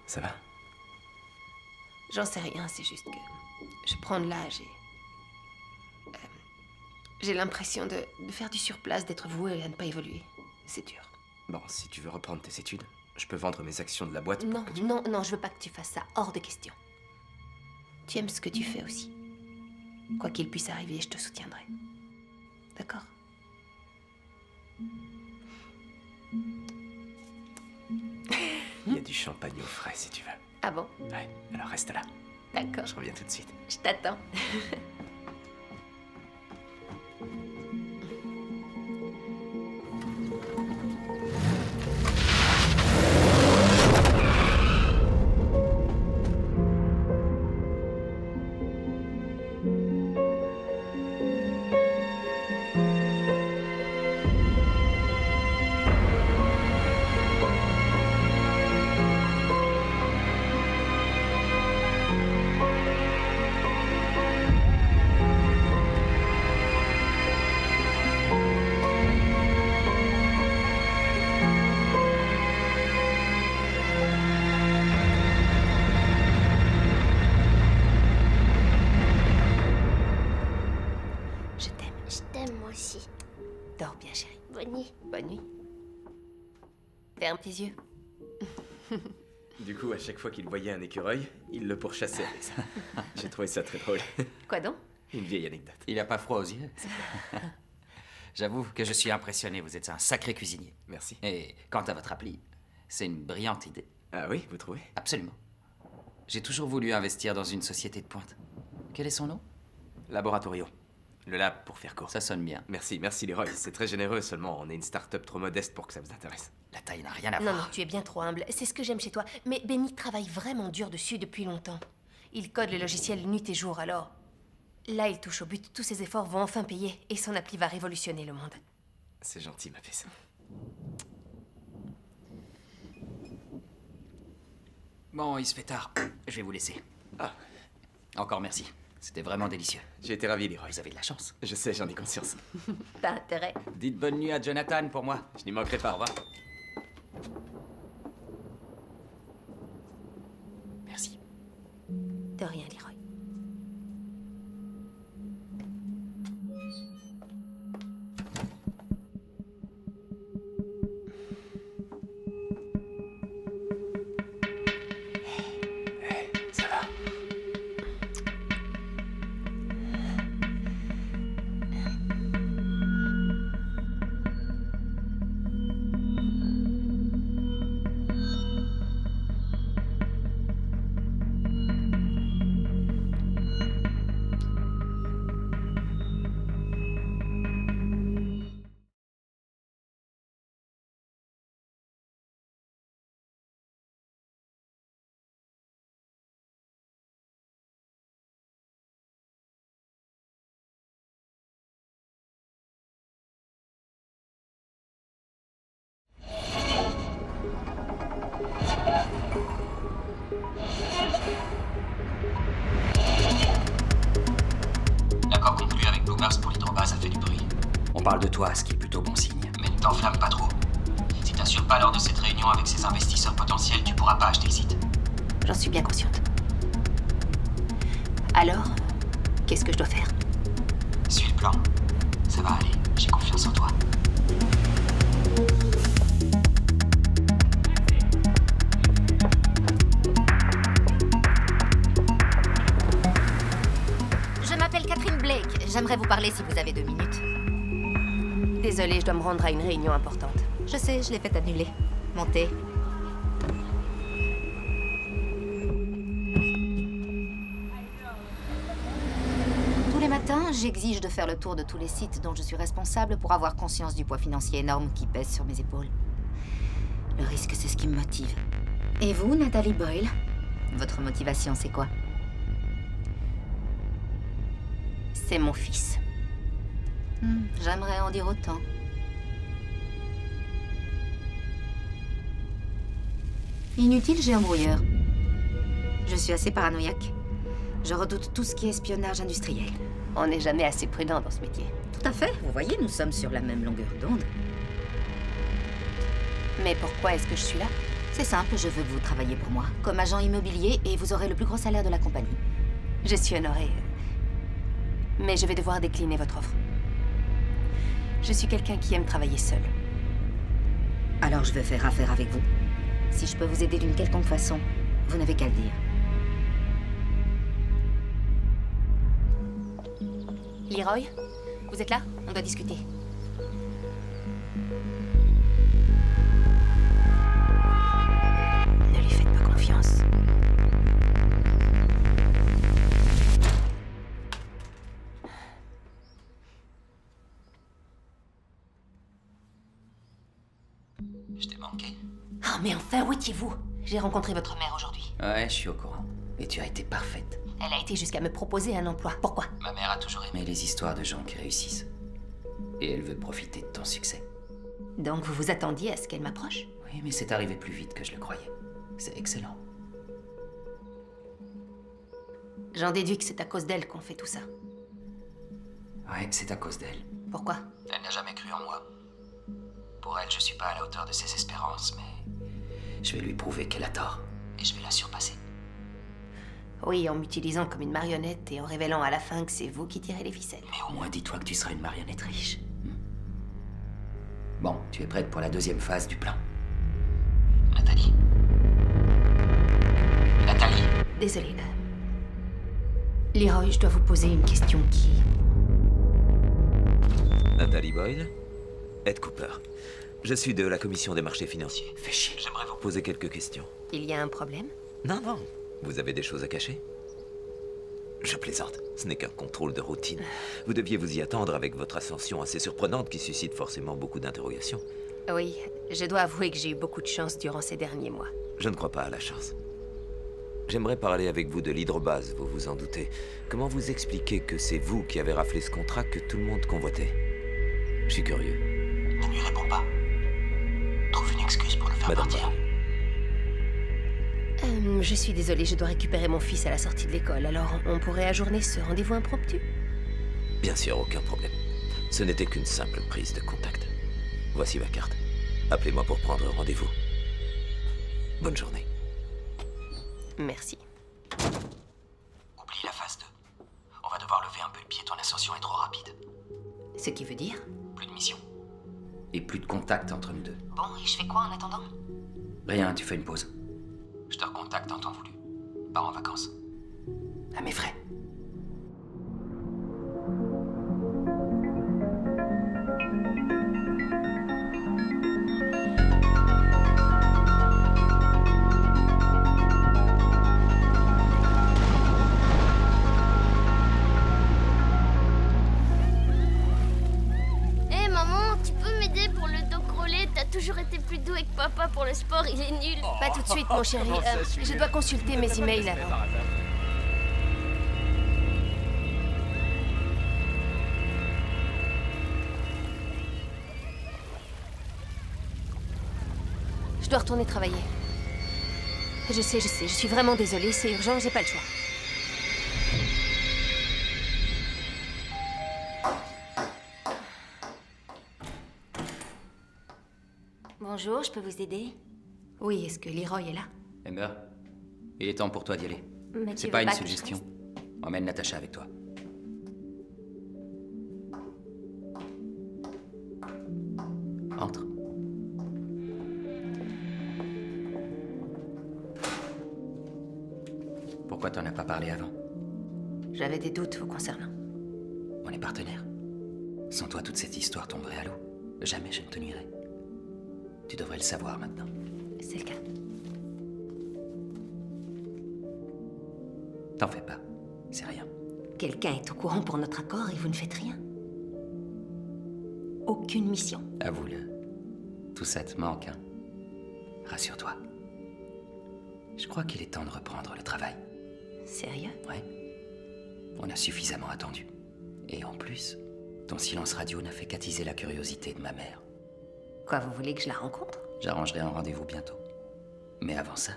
Ça va?
J'en sais rien, c'est juste que je prends de l'âge et... j'ai l'impression de faire du surplace, d'être vouée à ne pas évoluer. C'est dur.
Bon, si tu veux reprendre tes études, je peux vendre mes actions de la boîte pour
Non,
que tu...
non, non, je veux pas que tu fasses ça. Hors de question. Tu aimes ce que tu fais aussi. Quoi qu'il puisse arriver, je te soutiendrai. D'accord?
Il y a du champagne au frais si tu veux.
Ah bon?
Ouais, alors reste là.
D'accord.
Je reviens tout de suite.
Je t'attends.
aussi.
Dors bien, chérie.
Bonne nuit.
Bonne nuit. Ferme tes yeux.
Du coup, à chaque fois qu'il voyait un écureuil, il le pourchassait avec ça. J'ai trouvé ça très drôle.
Quoi donc?
Une vieille anecdote.
Il a pas froid aux yeux. J'avoue que je suis impressionné, vous êtes un sacré cuisinier.
Merci.
Et quant à votre appli, c'est une brillante idée.
Ah oui, vous trouvez?
Absolument. J'ai toujours voulu investir dans une société de pointe. Quel est son nom?
Laboratorio. Le lab pour faire court.
Ça sonne bien.
Merci, merci Leroy. C'est très généreux, seulement on est une start-up trop modeste pour que ça vous intéresse.
La taille n'a rien à
Non,
voir.
non, tu es bien trop humble. C'est ce que j'aime chez toi. Mais Benny travaille vraiment dur dessus depuis longtemps. Il code le logiciel nuit et jour, alors... Là, il touche au but. Tous ses efforts vont enfin payer. Et son appli va révolutionner le monde.
C'est gentil, ma fille.
Bon, il se fait tard. Je vais vous laisser.
Ah.
Encore merci. C'était vraiment délicieux.
J'ai été ravi, Leroy.
Vous avez de la chance.
Je sais, j'en ai conscience.
T'as intérêt.
Dites bonne nuit à Jonathan pour moi.
Je n'y manquerai pas.
Au revoir. Merci.
De rien, Leroy.
Ça va.
L'accord conclu avec Bloomers pour l'hydrobase a fait du bruit.
On parle de toi, ce qui est plutôt bon signe.
Mais ne t'enflamme pas trop. Si t'assures pas lors de cette réunion avec ces investisseurs potentiels, tu pourras pas acheter le site.
J'en suis bien consciente. Alors, qu'est-ce que je dois faire?
Suis le plan. Ça va aller, j'ai confiance en toi.
Je m'appelle Catherine Blake. J'aimerais vous parler si vous avez 2 minutes.
Désolée, je dois me rendre à une réunion importante.
Je sais, je l'ai fait annuler. Montez. Tous les matins, j'exige de faire le tour de tous les sites dont je suis responsable pour avoir conscience du poids financier énorme qui pèse sur mes épaules. Le risque, c'est ce qui me motive. Et vous, Nathalie Boyle? Votre motivation, c'est quoi?
C'est mon fils.
J'aimerais en dire autant. Inutile, j'ai un brouilleur. Je suis assez paranoïaque. Je redoute tout ce qui est espionnage industriel.
On n'est jamais assez prudent dans ce métier.
Tout à fait. Vous voyez, nous sommes sur la même longueur d'onde.
Mais pourquoi est-ce que je suis là?
C'est simple, je veux que vous travailliez pour moi, comme agent immobilier, et vous aurez le plus gros salaire de la compagnie.
Je suis honorée. Mais je vais devoir décliner votre offre. Je suis quelqu'un qui aime travailler seul.
Alors je vais faire affaire avec vous. Si je peux vous aider d'une quelconque façon, vous n'avez qu'à le dire.
Leroy, vous êtes là? On doit discuter. Ne lui faites pas confiance.
Je t'ai manqué.
Oh, mais enfin, où étiez-vous? J'ai rencontré votre mère aujourd'hui.
Ouais, je suis au courant. Et tu as été parfaite.
Elle a été jusqu'à me proposer un emploi. Pourquoi?
Ma mère a toujours aimé
Mais les histoires de gens qui réussissent. Et elle veut profiter de ton succès.
Donc vous vous attendiez à ce qu'elle m'approche?
Oui, mais c'est arrivé plus vite que je le croyais. C'est excellent.
J'en déduis que c'est à cause d'elle qu'on fait tout ça.
Ouais, c'est à cause d'elle.
Pourquoi?
Elle n'a jamais cru en moi. Pour elle, je suis pas à la hauteur de ses espérances, mais
Je vais lui prouver qu'elle a tort.
et je vais la surpasser.
Oui, en m'utilisant comme une marionnette et en révélant à la fin que c'est vous qui tirez les ficelles.
Mais au moins dis-toi que tu seras une marionnette riche.
Bon, tu es prête pour la deuxième phase du plan?
Nathalie. Nathalie.
Désolée. Leroy, je dois vous poser une question qui...
Nathalie Boyle. Ed Cooper. Je suis de la commission des marchés financiers.
Fais chier.
J'aimerais vous poser quelques questions.
Il y a un problème?
Non, non. Vous avez des choses à cacher? Je plaisante. Ce n'est qu'un contrôle de routine. Vous deviez vous y attendre avec votre ascension assez surprenante qui suscite forcément beaucoup d'interrogations.
Oui, je dois avouer que j'ai eu beaucoup de chance durant ces derniers mois.
Je ne crois pas à la chance. J'aimerais parler avec vous de l'hydrobase, vous vous en doutez. Comment vous expliquez que c'est vous qui avez raflé ce contrat que tout le monde convoitait? Je suis curieux.
Ne lui réponds pas. Trouve une excuse pour le faire
Madame
partir.
Je suis désolée, je dois récupérer mon fils à la sortie de l'école, alors on pourrait ajourner ce rendez-vous impromptu?
Bien sûr, aucun problème. Ce n'était qu'une simple prise de contact. Voici ma carte. Appelez-moi pour prendre rendez-vous. Bonne journée.
Merci.
Oublie la phase 2. On va devoir lever un peu le pied, ton ascension est trop rapide.
Ce qui veut dire?
Plus de mission.
Et plus de contact entre nous deux.
Bon, et je fais quoi en attendant?
Rien, tu fais une pause.
Je te recontacte en temps voulu. Pars en vacances.
À mes frais.
Hé maman, tu peux m'aider pour le dos crawlé? T'as toujours été plus doué que papa pour le sport, il est nul.
Pas tout de suite, mon chéri. Je dois consulter mes emails avant. Je dois retourner travailler. Je sais, je suis vraiment désolée, c'est urgent, j'ai pas le choix.
Bonjour, je peux vous aider?
Oui, est-ce que Leroy est là?
Amber, il est temps pour toi d'y aller.
Mais tu
C'est
veux
pas une
pas que je
suggestion.
reste?
Emmène Natacha avec toi. Entre. Pourquoi t'en as pas parlé avant?
J'avais des doutes vous concernant.
On est partenaires. Sans toi, toute cette histoire tomberait à l'eau. Jamais je ne te nuirais. Tu devrais le savoir maintenant.
C'est le cas.
T'en fais pas. C'est rien.
Quelqu'un est au courant pour notre accord et vous ne faites rien. Aucune mission.
Avoue-le. Tout ça te manque, hein? Rassure-toi. Je crois qu'il est temps de reprendre le travail.
Sérieux?
Ouais. On a suffisamment attendu. Et en plus, ton silence radio n'a fait qu'attiser la curiosité de ma mère.
Quoi, vous voulez que je la rencontre?
J'arrangerai un rendez-vous bientôt. Mais avant ça,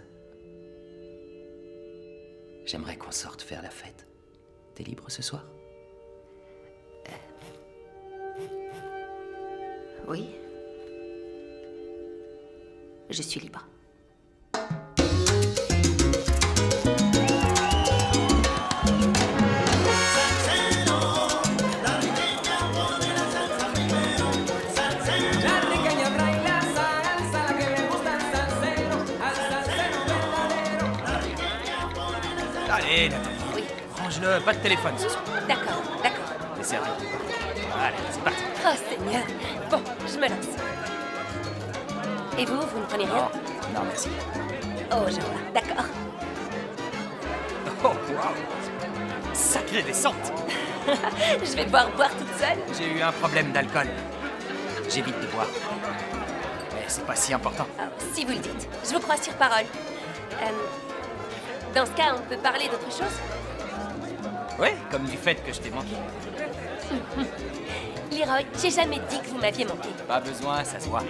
j'aimerais qu'on sorte faire la fête. T'es libre ce soir?
Oui. Je suis libre.
Allez, Nathalie.
Oui.
Range-le, pas de téléphone ce soir.
D'accord, d'accord.
T'es sérieux? Allez, c'est parti.
Oh, Seigneur. Bon, je me lance. Et vous, vous ne prenez rien?
Non, merci.
Oh, je vois. D'accord.
Oh, waouh. Sacrée descente.
Je vais devoir boire toute seule.
J'ai eu un problème d'alcool. J'évite de boire. Mais c'est pas si important.
Ah, si vous le dites. Je vous crois sur parole. Dans ce cas, on peut parler d'autre chose?
Ouais, comme du fait que je t'ai manqué.
Leroy, j'ai jamais dit que vous m'aviez manqué.
Pas besoin, ça se voit.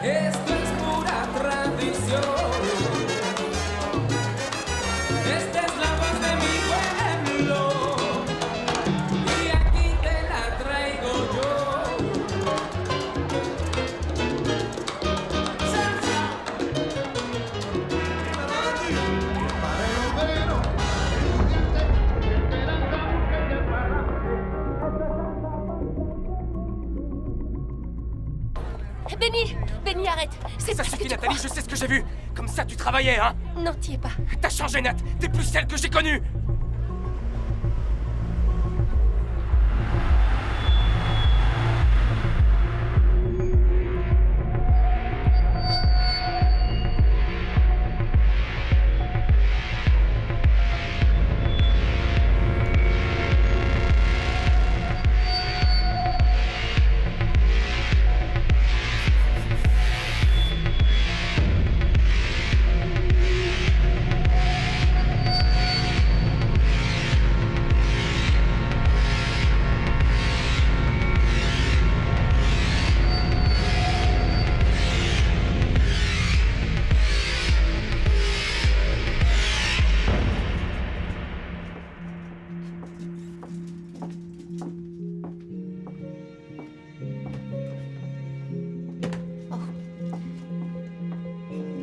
Esto es pura
Benny, arrête. C'est
Ça
pas ce que
suffit,
tu
Nathalie,
crois.
je sais ce que j'ai vu. Comme ça, tu travaillais, hein?
Non, t'y es pas.
T'as changé, Nat. T'es plus celle que j'ai connue.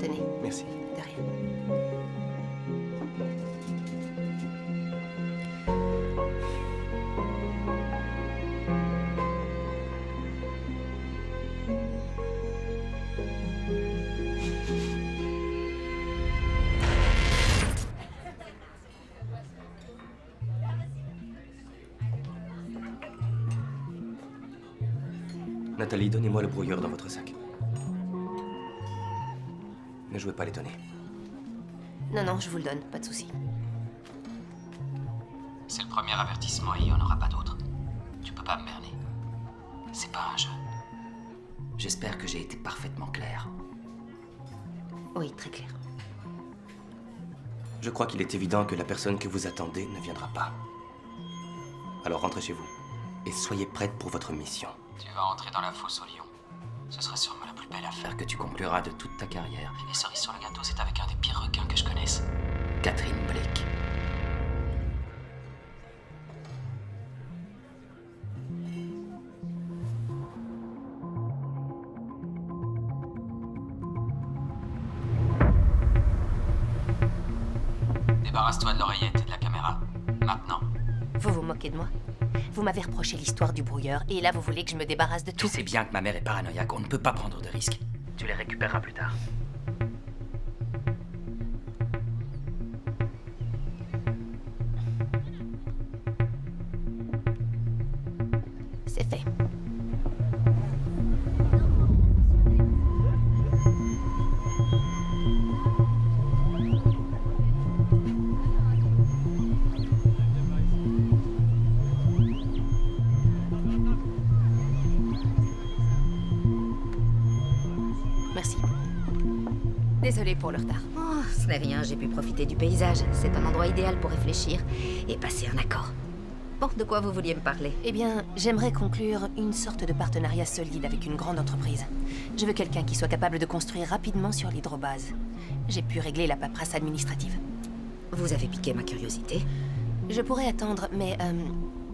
Tenez.
Merci.
De rien.
Nathalie, donnez-moi le brouilleur dans votre sac. Ne jouez pas l'étonné.
Non, je vous le donne, pas de souci.
C'est le premier avertissement et il n'y en aura pas d'autre. Tu peux pas me berner. C'est pas un jeu. J'espère que j'ai été parfaitement clair.
Oui, très clair.
Je crois qu'il est évident que la personne que vous attendez ne viendra pas. Alors rentrez chez vous et soyez prête pour votre mission.
Tu vas entrer dans la fosse au lion. Ce sera sûrement la plus belle affaire que tu concluras de toute ta carrière. Et cerise sur le gâteau, c'est avec un des pires requins que je connaisse. Catherine Blake. Débarrasse-toi de l'oreillette et de la caméra. Maintenant.
Vous vous moquez de moi? Vous m'avez reproché l'histoire du brouilleur, et là vous voulez que je me débarrasse de tout?
Tu sais bien que ma mère est paranoïaque, on ne peut pas prendre de risques. Tu les récupéreras plus tard.
C'est fait. Merci. Désolée pour le retard.
Oh, ce n'est rien, j'ai pu profiter du paysage. C'est un endroit idéal pour réfléchir et passer un accord. Bon, de quoi vous vouliez me parler?
Eh bien, j'aimerais conclure une sorte de partenariat solide avec une grande entreprise. Je veux quelqu'un qui soit capable de construire rapidement sur l'hydrobase. J'ai pu régler la paperasse administrative.
Vous avez piqué ma curiosité.
Je pourrais attendre, mais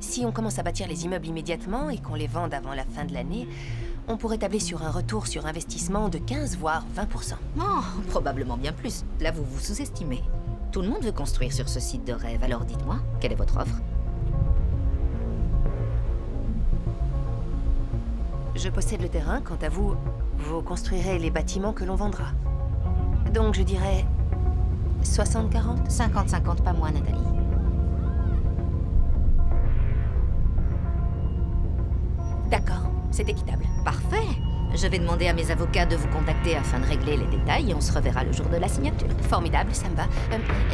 si on commence à bâtir les immeubles immédiatement et qu'on les vende avant la fin de l'année, on pourrait tabler sur un retour sur investissement de 15 voire 20%.
Oh, probablement bien plus. Là, vous vous sous-estimez. Tout le monde veut construire sur ce site de rêve, alors dites-moi, quelle est votre offre?
Je possède le terrain, quant à vous, vous construirez les bâtiments que l'on vendra. Donc je dirais 60-40?
50-50, pas moins, Nathalie.
D'accord, c'est équitable.
Parfait. Je vais demander à mes avocats de vous contacter afin de régler les détails et on se reverra le jour de la signature.
Formidable, ça me va.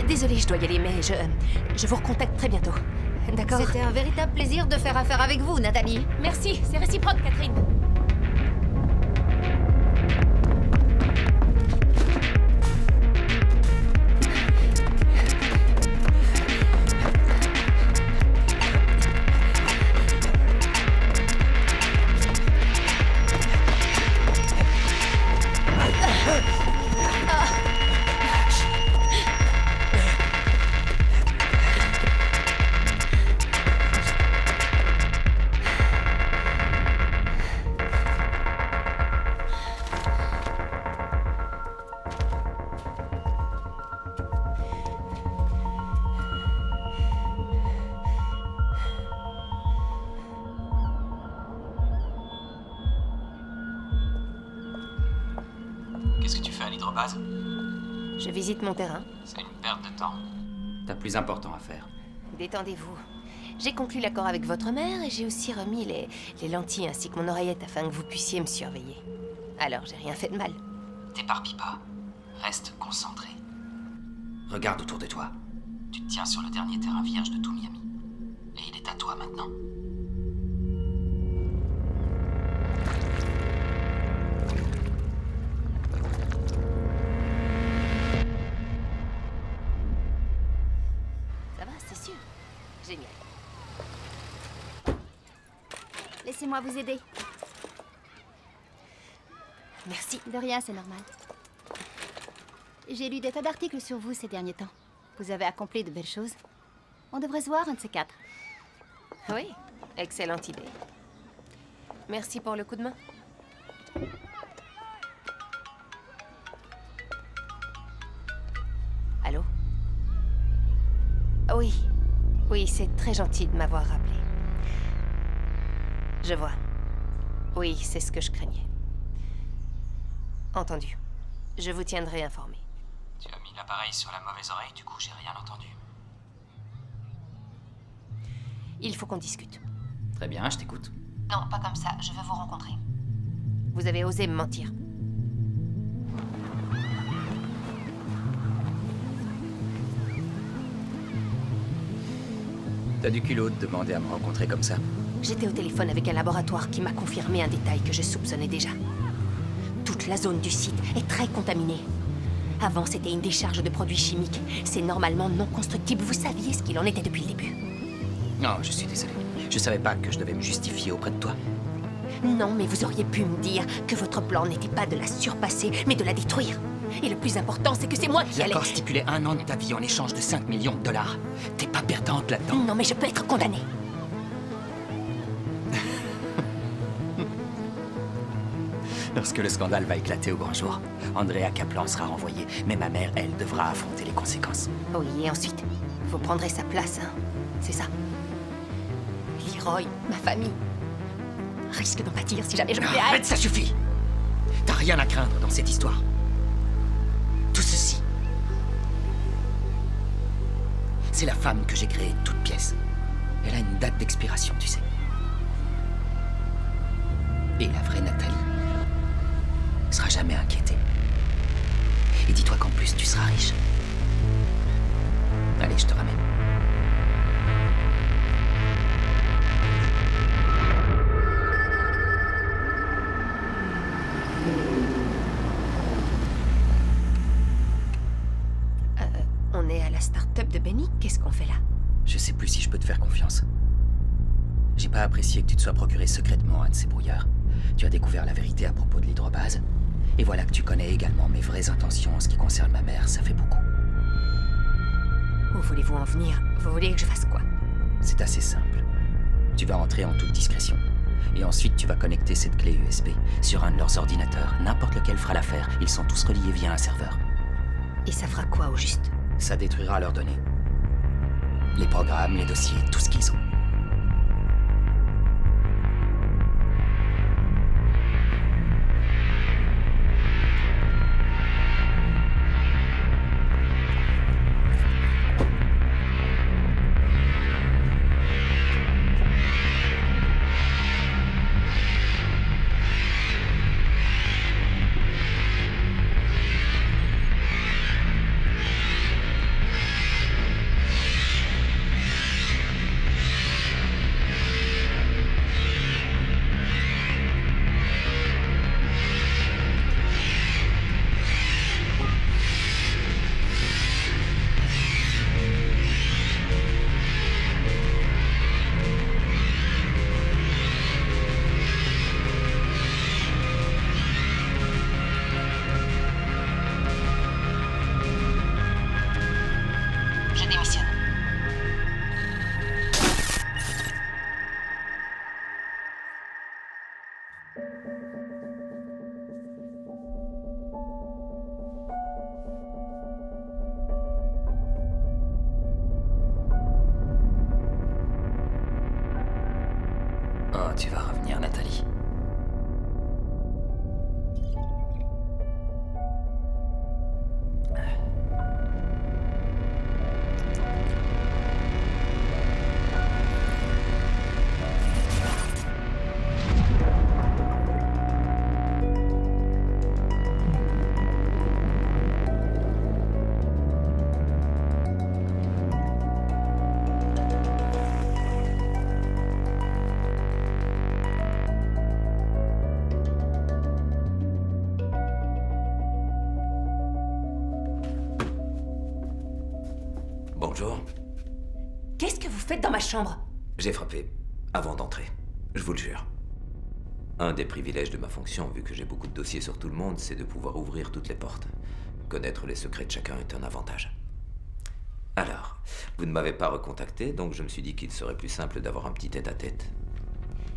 Désolée, je dois y aller, mais je vous recontacte très bientôt. D'accord?
C'était un véritable plaisir de faire affaire avec vous, Nathalie.
Merci, c'est réciproque, Catherine.
Qu'est-ce que tu fais à l'hydrobase?
Je visite mon terrain.
C'est une perte de temps.
T'as plus important à faire.
Détendez-vous. J'ai conclu l'accord avec votre mère et j'ai aussi remis les lentilles ainsi que mon oreillette afin que vous puissiez me surveiller. Alors, j'ai rien fait de mal.
T'éparpille pas. Reste concentré. Regarde autour de toi. Tu te tiens sur le dernier terrain vierge de tout Miami. Et il est à toi maintenant.
Ça va, c'est sûr. Génial.
Laissez-moi vous aider.
Merci.
De rien, c'est normal. J'ai lu des tas d'articles sur vous ces derniers temps. Vous avez accompli de belles choses. On devrait se voir un de ces quatre.
Oui, excellente idée. Merci pour le coup de main. Allô? Oui, oui, c'est très gentil de m'avoir rappelé. Je vois. Oui, c'est ce que je craignais. Entendu. Je vous tiendrai informé.
Tu as mis l'appareil sur la mauvaise oreille, du coup j'ai rien entendu.
Il faut qu'on discute.
Très bien, je t'écoute.
Non, pas comme ça, je veux vous rencontrer. Vous avez osé me mentir.
T'as du culot de demander à me rencontrer comme ça.
J'étais au téléphone avec un laboratoire qui m'a confirmé un détail que je soupçonnais déjà. Toute la zone du site est très contaminée. Avant, c'était une décharge de produits chimiques. C'est normalement non constructible. Vous saviez ce qu'il en était depuis le début.
Non, je suis désolé. Je savais pas que je devais me justifier auprès de toi.
Non, mais vous auriez pu me dire que votre plan n'était pas de la surpasser, mais de la détruire. Et le plus important, c'est que c'est moi qui allais...
L'accord stipulait 1 an de ta vie en échange de 5 millions de dollars. T'es pas perdante là-dedans.
Non, mais je peux être condamnée.
Lorsque le scandale va éclater au grand jour, Andrea Kaplan sera renvoyée, mais ma mère, elle, devra affronter les conséquences.
Oui, et ensuite, vous prendrez sa place, hein. C'est ça. Leroy, ma famille, risque d'en pâtir si jamais je me fais...
Arrête, ça suffit! T'as rien à craindre dans cette histoire. Tout ceci, c'est la femme que j'ai créée de toutes pièces. Elle a une date d'expiration, tu sais. Et la vraie Nathalie sera jamais inquiétée. Et dis-toi qu'en plus, tu seras riche. Allez, je te ramène.
On est à la start-up de Benny. Qu'est-ce qu'on fait là?
Je sais plus si je peux te faire confiance. J'ai pas apprécié que tu te sois procuré secrètement un de ces brouillards. Tu as découvert la vérité à propos de l'hydrobase. Et voilà que tu connais également mes vraies intentions en ce qui concerne ma mère. Ça fait beaucoup.
Où voulez-vous en venir? Vous voulez que je fasse quoi?
C'est assez simple. Tu vas entrer en toute discrétion. Et ensuite, tu vas connecter cette clé USB sur un de leurs ordinateurs. N'importe lequel fera l'affaire. Ils sont tous reliés via un serveur.
Et ça fera quoi au juste?
Ça détruira leurs données. Les programmes, les dossiers, tout ce qu'ils ont.
Je démissionne.
Oh, tu vas revenir, Nathalie.
faites dans ma chambre?
J'ai frappé avant d'entrer, je vous le jure. Un des privilèges de ma fonction, vu que j'ai beaucoup de dossiers sur tout le monde, c'est de pouvoir ouvrir toutes les portes. Connaître les secrets de chacun est un avantage. Alors, vous ne m'avez pas recontacté, donc je me suis dit qu'il serait plus simple d'avoir un petit tête-à-tête.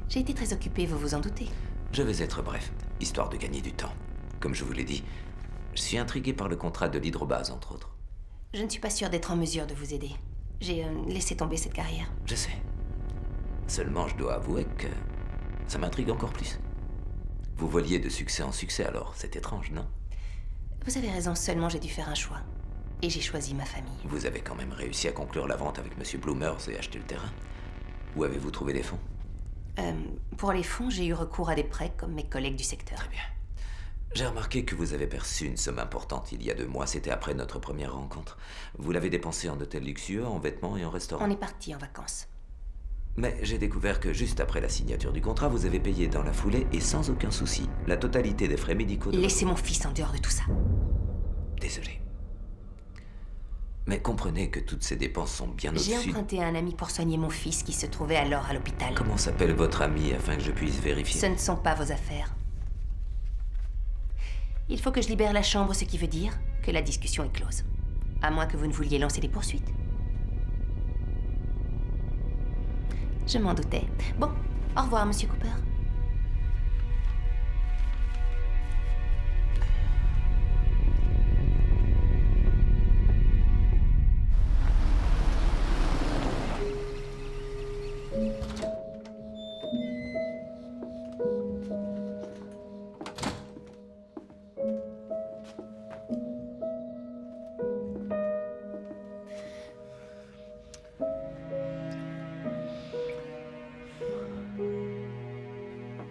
J'ai été très occupée, vous vous en doutez.
Je vais être bref, histoire de gagner du temps. Comme je vous l'ai dit, je suis intrigué par le contrat de l'hydrobase, entre autres.
Je ne suis pas sûre d'être en mesure de vous aider. J'ai laissé tomber cette carrière.
Je sais. Seulement, je dois avouer que ça m'intrigue encore plus. Vous voliez de succès en succès, alors c'est étrange, non?
Vous avez raison, seulement j'ai dû faire un choix. Et j'ai choisi ma famille.
Vous avez quand même réussi à conclure la vente avec M. Bloomers et acheter le terrain. Où avez-vous trouvé les fonds?
Pour les fonds, j'ai eu recours à des prêts comme mes collègues du secteur.
Très bien. J'ai remarqué que vous avez perçu une somme importante il y a 2 mois. C'était après notre première rencontre. Vous l'avez dépensée en hôtel luxueux, en vêtements et en restaurant.
On est partis en vacances.
Mais j'ai découvert que juste après la signature du contrat, vous avez payé dans la foulée et sans aucun souci la totalité des frais médicaux de...
Laissez mon fils en dehors de tout ça.
Désolé. Mais comprenez que toutes ces dépenses sont bien
J'ai
au-dessus...
emprunté à un ami pour soigner mon fils qui se trouvait alors à l'hôpital.
Comment s'appelle votre ami afin que je puisse vérifier?
Ce ne sont pas vos affaires. Il faut que je libère la chambre, ce qui veut dire que la discussion est close. À moins que vous ne vouliez lancer des poursuites. Je m'en doutais. Bon, au revoir, Monsieur Cooper.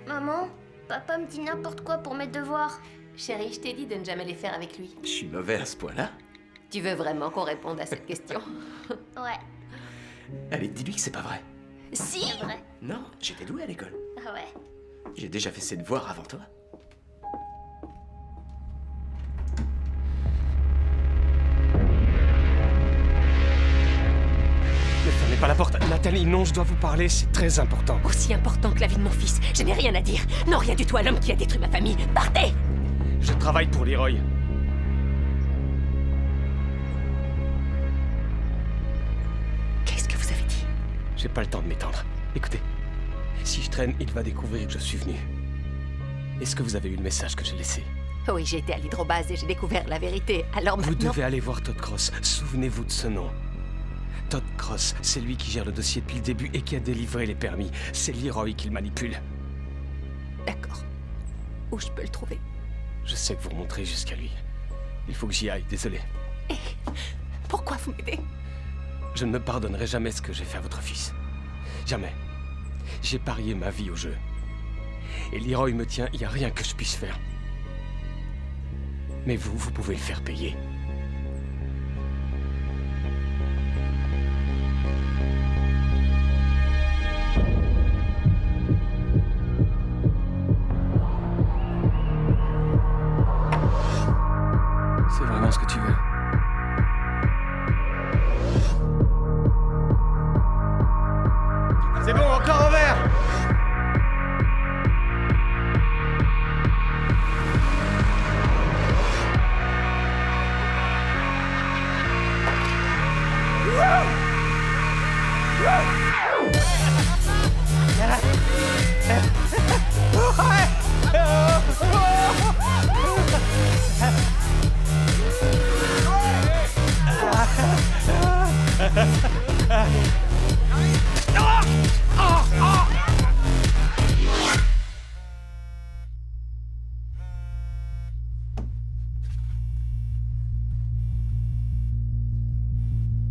Maman, papa me dit n'importe quoi pour mes devoirs.
Chérie, je t'ai dit de ne jamais les faire avec lui.
Je suis mauvais à ce point-là?
Tu veux vraiment qu'on réponde à cette question?
Ouais.
Allez, dis-lui que c'est pas vrai.
Si!
C'est vrai.
Non, j'étais doué à l'école.
Ah ouais.
J'ai déjà fait ses devoirs avant toi.
Ne fermez pas la porte. Nathalie, non, je dois vous parler, c'est très important.
Aussi important que la vie de mon fils. Je n'ai rien à dire. Non, rien du tout à l'homme qui a détruit ma famille. Partez!
Je travaille pour Leroy.
Qu'est-ce que vous avez dit?
J'ai pas le temps de m'étendre. Écoutez, si je traîne, il va découvrir que je suis venu. Est-ce que vous avez eu le message que j'ai laissé?
Oui, j'ai été à l'hydrobase et j'ai découvert la vérité. Alors
Vous
maintenant...
devez aller voir Todd Cross. Souvenez-vous de ce nom. Todd Cross, c'est lui qui gère le dossier depuis le début et qui a délivré les permis. C'est Leroy qui le manipule.
D'accord. Où je peux le trouver?
Je sais que vous remonterez jusqu'à lui. Il faut que j'y aille, désolé.
Pourquoi vous m'aidez?
Je ne me pardonnerai jamais ce que j'ai fait à votre fils. Jamais. J'ai parié ma vie au jeu. Et Leroy me tient, il n'y a rien que je puisse faire. Mais vous pouvez le faire payer. C'est vraiment ce que tu veux. C'est bon, encore un verre!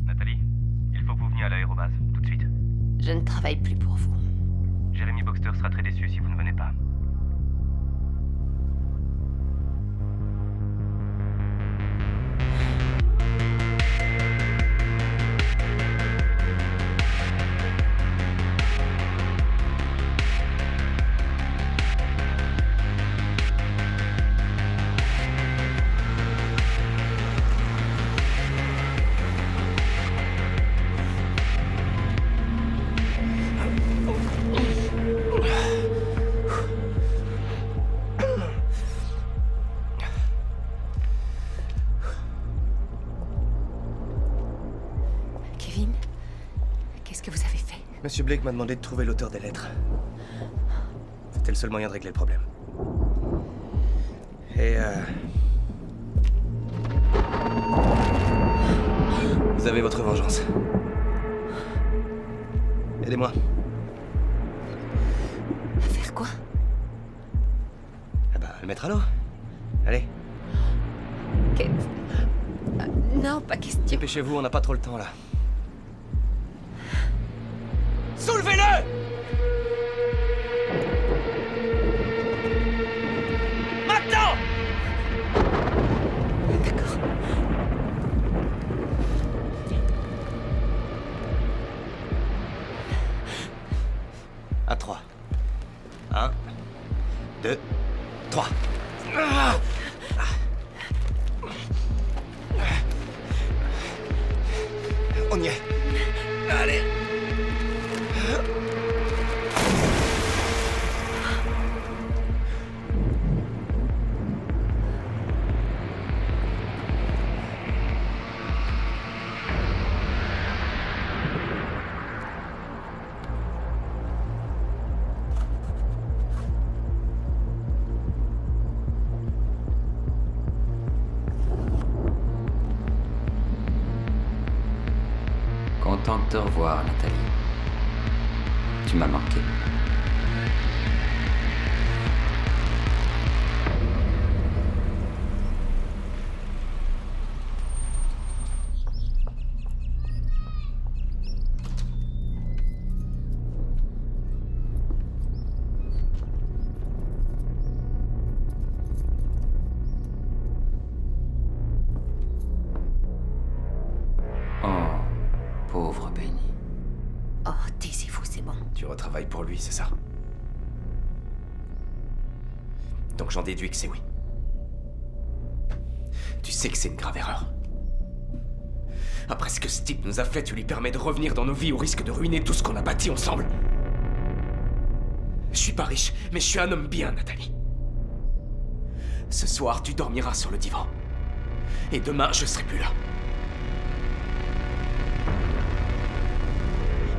Nathalie, il faut que vous veniez à l'aérobase, tout de suite.
Je ne travaille plus pour vous.
Jeremy Boxter sera très déçu si vous ne venez pas.
Monsieur Blake m'a demandé de trouver l'auteur des lettres. C'était le seul moyen de régler le problème. Et vous avez votre vengeance. Aidez-moi.
Faire quoi?
Ah bah, le mettre à l'eau. Allez.
Non, pas question.
Dépêchez-vous, on n'a pas trop le temps là.
Soulevez-le! Maintenant!
D'accord.
À 3. 1, 2, 3. On y est. Allez.
Content de te revoir, Nathalie. Tu m'as manqué. Pauvre Benny.
Oh, taisez-vous, c'est bon.
Tu retravailles pour lui, c'est ça? Donc j'en déduis que c'est oui. Tu sais que c'est une grave erreur. Après ce que ce type nous a fait, tu lui permets de revenir dans nos vies au risque de ruiner tout ce qu'on a bâti ensemble. Je suis pas riche, mais je suis un homme bien, Nathalie. Ce soir, tu dormiras sur le divan. Et demain, je serai plus là.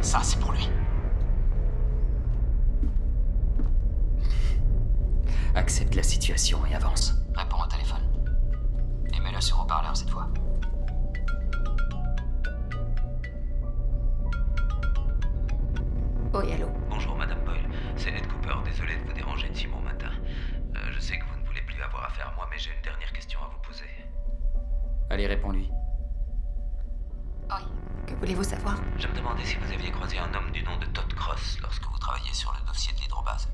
Ça, c'est pour lui.
Accepte la situation et avance.
Réponds au téléphone. Et mets-le sur haut-parleur cette fois.
Oui, allô.
Bonjour, Madame Boyle. C'est Ed Cooper. Désolé de vous déranger de si bon matin. Je sais que vous ne voulez plus avoir affaire à moi, mais j'ai une dernière question à vous poser.
Allez, réponds-lui.
Oui. Que voulez-vous savoir?
Je me demandais si vous aviez croisé un homme du nom de Todd Cross lorsque vous travailliez sur le dossier de l'hydrobase.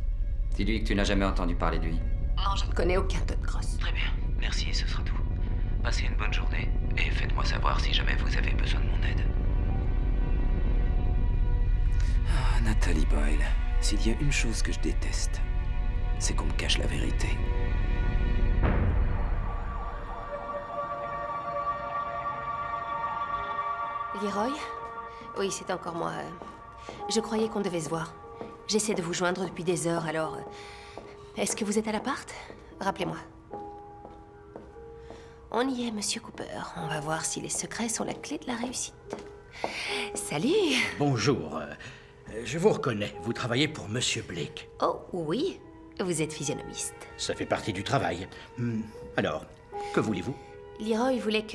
Dis-lui que tu n'as jamais entendu parler de lui.
Non, je ne connais aucun Todd Cross.
Très bien. Merci, ce sera tout. Passez une bonne journée et faites-moi savoir si jamais vous avez besoin de mon aide.
Ah, Nathalie Boyle, s'il y a une chose que je déteste, c'est qu'on me cache la vérité.
Leroy? Oui, c'est encore moi. Je croyais qu'on devait se voir. J'essaie de vous joindre depuis des heures, alors... Est-ce que vous êtes à l'appart? Rappelez-moi. On y est, Monsieur Cooper. On va voir si les secrets sont la clé de la réussite. Salut!
Bonjour. Je vous reconnais. Vous travaillez pour Monsieur Blake.
Oh, oui. Vous êtes physionomiste.
Ça fait partie du travail. Alors, que voulez-vous?
Leroy voulait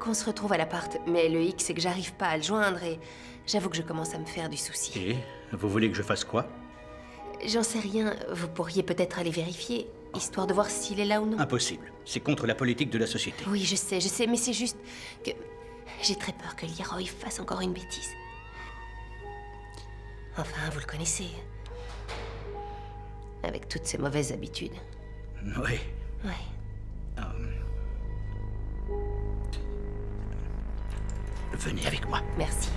qu'on se retrouve à l'appart, mais le hic, c'est que j'arrive pas à le joindre et j'avoue que je commence à me faire du souci.
Et vous voulez que je fasse quoi?
J'en sais rien. Vous pourriez peut-être aller vérifier, histoire de voir s'il est là ou non.
Impossible. C'est contre la politique de la société.
Oui, je sais, mais c'est juste que j'ai très peur que Leroy fasse encore une bêtise. Enfin, vous le connaissez. Avec toutes ses mauvaises habitudes.
Oui.
Ouais.
Venez avec moi.
Merci.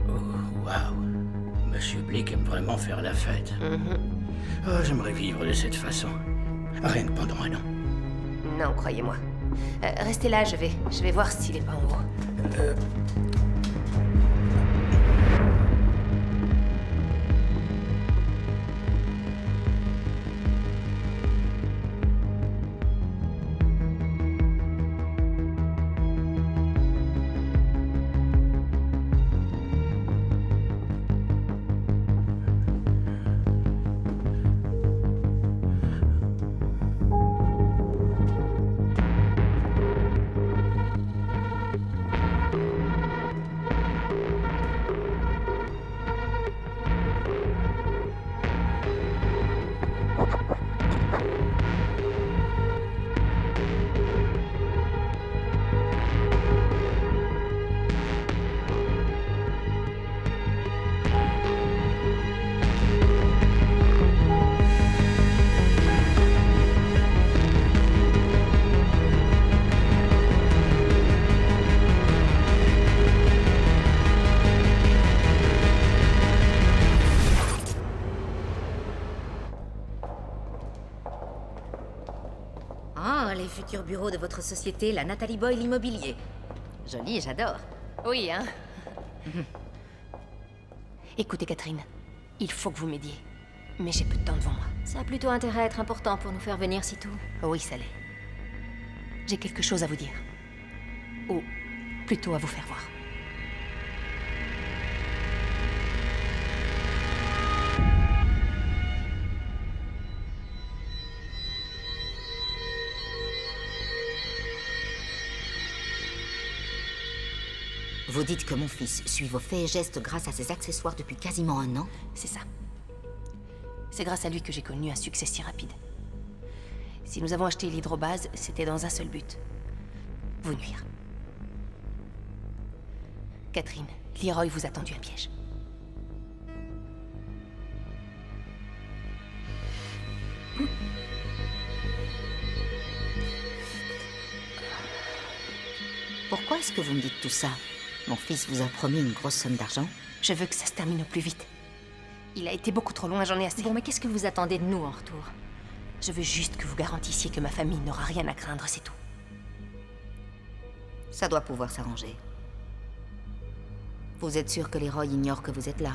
Oh, waouh. Monsieur Blake aime vraiment faire la fête. Oh, j'aimerais vivre de cette façon. Rien que pendant un an.
Non, croyez-moi. Restez là, je vais voir s'il est pas en haut.
bureau de votre société, la Nathalie Boyle Immobilier. Joli, j'adore.
Oui, hein. Écoutez, Catherine, il faut que vous m'aidiez. Mais j'ai peu de temps devant moi.
Ça a plutôt intérêt à être important pour nous faire venir si tôt.
Oui, ça l'est. J'ai quelque chose à vous dire. Ou plutôt à vous faire voir.
Vous dites que mon fils suit vos faits et gestes grâce à ses accessoires depuis quasiment 1 an?
C'est ça. C'est grâce à lui que j'ai connu un succès si rapide. Si nous avons acheté l'hydrobase, c'était dans un seul but. Vous nuire. Catherine, Leroy vous a tendu un piège.
Pourquoi est-ce que vous me dites tout ça? Mon fils vous a promis une grosse somme d'argent?
Je veux que ça se termine au plus vite. Il a été beaucoup trop loin, j'en ai assez.
Bon, mais qu'est-ce que vous attendez de nous en retour?
Je veux juste que vous garantissiez que ma famille n'aura rien à craindre, c'est tout.
Ça doit pouvoir s'arranger. Vous êtes sûr que Leroy ignore que vous êtes là?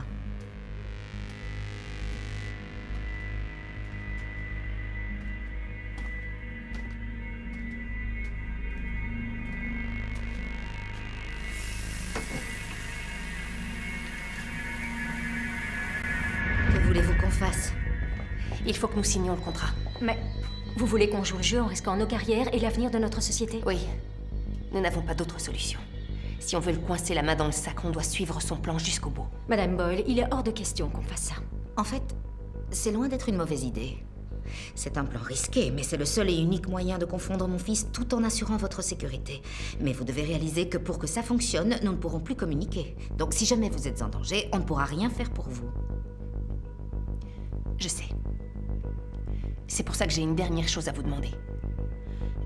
Que voulez-vous qu'on fasse?
Il faut que nous signions le contrat.
Mais vous voulez qu'on joue le jeu en risquant nos carrières et l'avenir de notre société?
Oui. Nous n'avons pas d'autre solution. Si on veut le coincer la main dans le sac, on doit suivre son plan jusqu'au bout.
Madame Boyle, il est hors de question qu'on fasse ça.
En fait, c'est loin d'être une mauvaise idée. C'est un plan risqué, mais c'est le seul et unique moyen de confondre mon fils tout en assurant votre sécurité. Mais vous devez réaliser que pour que ça fonctionne, nous ne pourrons plus communiquer. Donc si jamais vous êtes en danger, on ne pourra rien faire pour vous.
Je sais. C'est pour ça que j'ai une dernière chose à vous demander.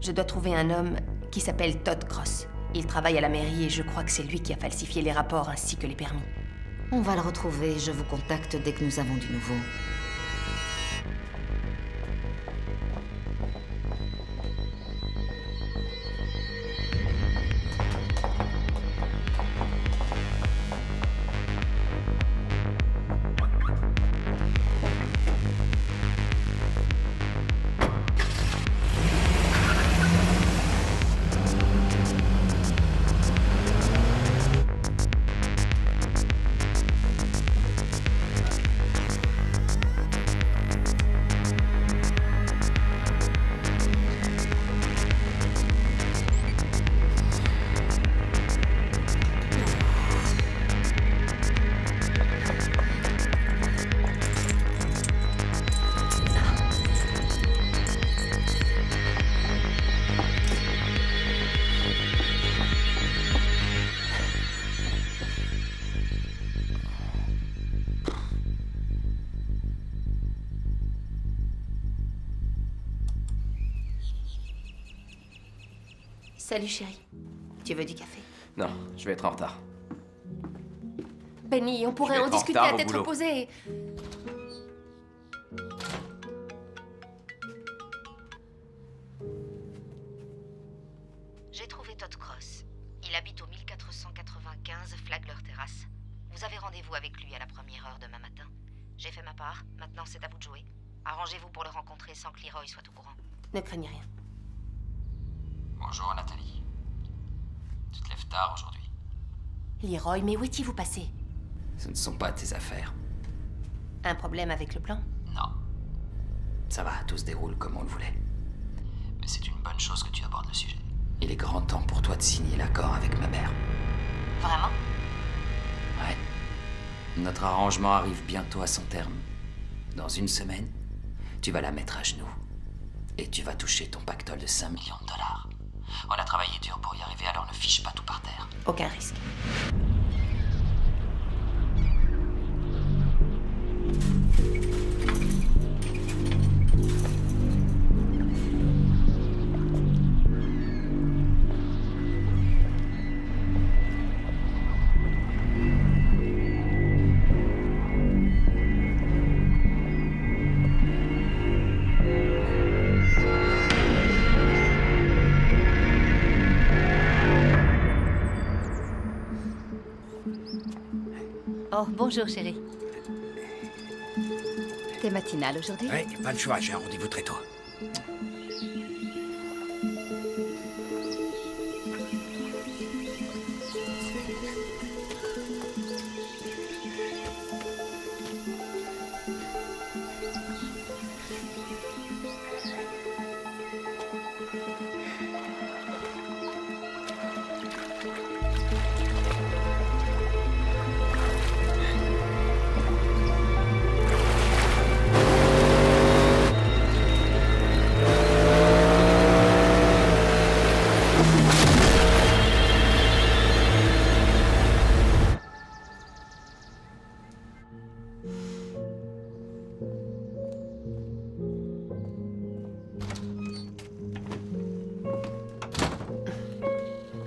Je dois trouver un homme qui s'appelle Todd Cross. Il travaille à la mairie et je crois que c'est lui qui a falsifié les rapports ainsi que les permis.
On va le retrouver, je vous contacte dès que nous avons du nouveau.
Salut chérie. Tu veux du café?
Non, je vais être en retard.
Benny, on pourrait
Je vais
en
être en
discuter
retard
à
au
tête
boulot.
reposée.
J'ai trouvé Todd Cross. Il habite au 1495 Flagler Terrace. Vous avez rendez-vous avec lui à la première heure demain matin. J'ai fait ma part, maintenant c'est à vous de jouer. Arrangez-vous pour le rencontrer sans que Leroy soit au courant.
Ne craignez rien.
Bonjour Nathalie. Tu te lèves tard aujourd'hui.
Leroy, mais où étiez-vous passé?
Ce ne sont pas tes affaires.
Un problème avec le plan?
Non,
Ça va, tout se déroule comme on le voulait.
mais c'est une bonne chose que tu abordes le sujet.
Il est grand temps pour toi de signer l'accord avec ma mère.
Vraiment?
Ouais. Notre arrangement arrive bientôt à son terme. Dans 1 semaine, tu vas la mettre à genoux. Et tu vas toucher ton pactole de 5 millions de dollars.
On a travaillé dur pour y arriver, alors ne fiche pas tout par terre.
Aucun risque.
Oh, bonjour, chérie. T'es matinale aujourd'hui?
Ouais, pas le choix, j'ai un rendez-vous très tôt.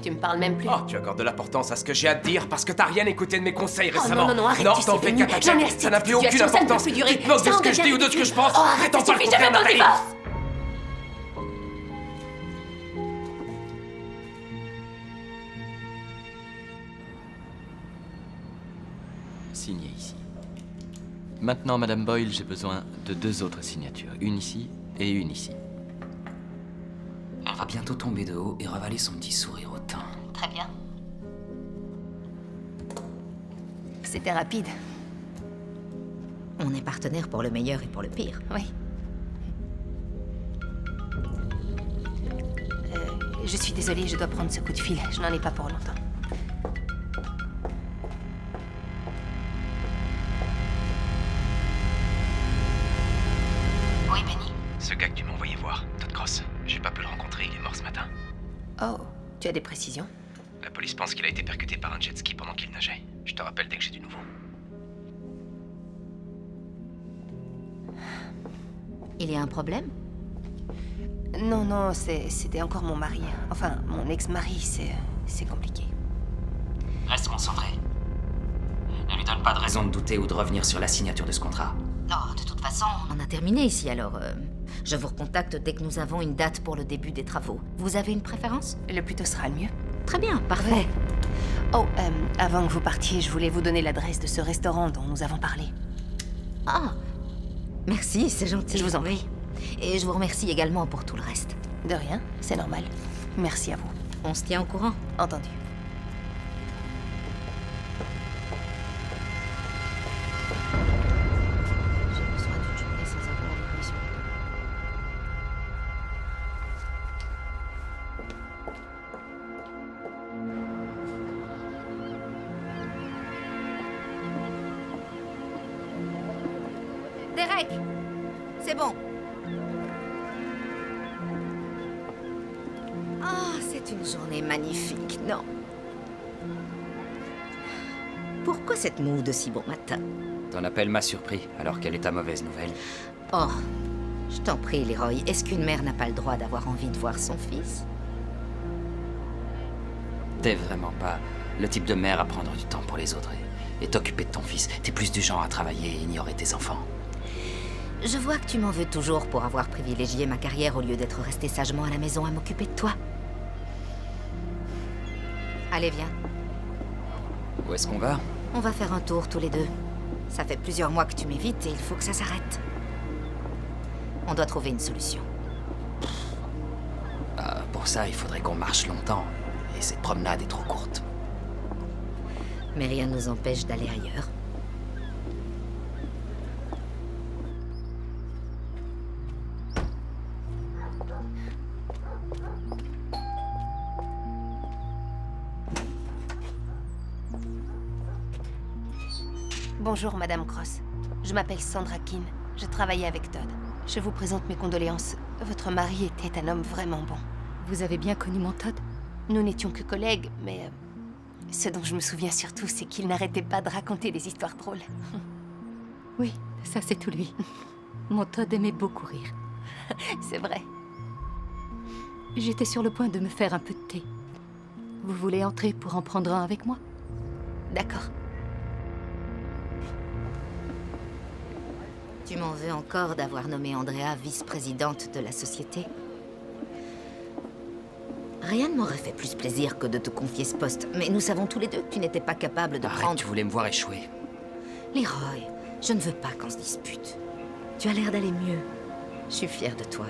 Tu me parles même plus.
Oh, tu accordes de l'importance à ce que j'ai à te dire parce que t'as rien écouté de mes conseils
Oh,
récemment.
non, arrête,
non,
tu
t'en
sais,
fais
Benny,
qu'à ta
j'en ai
tête.
assez
Ça n'a
de
plus aucune
situation, ça ne peut
importance.
plus durer.
Tu te moques de
Ça
ce
en
que je
devient
dis ou de ce que je pense.
ridicule. Oh, arrête,
Prétends
ça
pas le
suffit, je
contraire,
veux ton
Nathalie.
divorce.
Signez ici. Maintenant, Madame Boyle, j'ai besoin de 2 autres signatures. Une ici et une ici.
Elle va bientôt tomber de haut et ravaler son petit sourire au teint.
Très bien.
C'était rapide.
On est partenaires pour le meilleur et pour le pire.
Oui. Je suis désolée, je dois prendre ce coup de fil. Je n'en ai pas pour longtemps.
Oui, Benny?
Ce gars que tu m'as envoyé voir, Todd Cross, j'ai pas pu le rencontrer, il est mort ce matin.
Oh, tu as des précisions?
La police pense qu'il a été percuté par un jet ski pendant qu'il nageait. Je te rappelle dès que j'ai du nouveau.
Il y a un problème?
Non, non, c'était encore mon mari. Enfin, mon ex-mari, c'est compliqué.
Reste concentré. Ne lui donne pas de raison de douter ou de revenir sur la signature de ce contrat.
Non, de toute façon, on a terminé ici, alors je vous recontacte dès que nous avons une date pour le début des travaux. Vous avez une préférence?
Le plus tôt sera le mieux.
Très bien, parfait.
Oh, avant que vous partiez, je voulais vous donner l'adresse de ce restaurant dont nous avons parlé.
Ah, merci, c'est gentil.
Je vous en prie.
Et je vous remercie également pour tout le reste.
De rien, c'est normal. Merci à vous.
On se tient au courant.
Entendu.
J'ai besoin d'une journée sans avoir l'impression. Derek, c'est bon. Ah, c'est une journée magnifique, non? Pourquoi cette moue de si bon matin?
Ton appel m'a surpris, alors quelle est ta mauvaise nouvelle?
Oh, je t'en prie, Leroy, est-ce qu'une mère n'a pas le droit d'avoir envie de voir son fils?
T'es vraiment pas le type de mère à prendre du temps pour les autres et t'occuper de ton fils. T'es plus du genre à travailler et ignorer tes enfants.
Je vois que tu m'en veux toujours pour avoir privilégié ma carrière au lieu d'être resté sagement à la maison à m'occuper de toi. Allez, viens.
Où est-ce qu'on va?
On va faire un tour tous les deux. Ça fait plusieurs mois que tu m'évites et il faut que ça s'arrête. On doit trouver une solution.
Pour ça, il faudrait qu'on marche longtemps. Et cette promenade est trop courte.
Mais rien ne nous empêche d'aller ailleurs.
Bonjour, Madame Cross. Je m'appelle Sandra Keane. Je travaillais avec Todd. Je vous présente mes condoléances. Votre mari était un homme vraiment bon.
Vous avez bien connu mon Todd?
Nous n'étions que collègues, mais ce dont je me souviens surtout, c'est qu'il n'arrêtait pas de raconter des histoires drôles.
Oui, ça c'est tout lui. Mon Todd aimait beaucoup rire.
C'est vrai.
J'étais sur le point de me faire un peu de thé. Vous voulez entrer pour en prendre un avec moi?
D'accord.
Tu m'en veux encore d'avoir nommé Andrea vice-présidente de la société? Rien ne m'aurait fait plus plaisir que de te confier ce poste, mais nous savons tous les deux que tu n'étais pas capable de
Arrête,
prendre...
tu voulais me voir échouer.
Leroy, je ne veux pas qu'on se dispute. Tu as l'air d'aller mieux. Je suis fière de toi.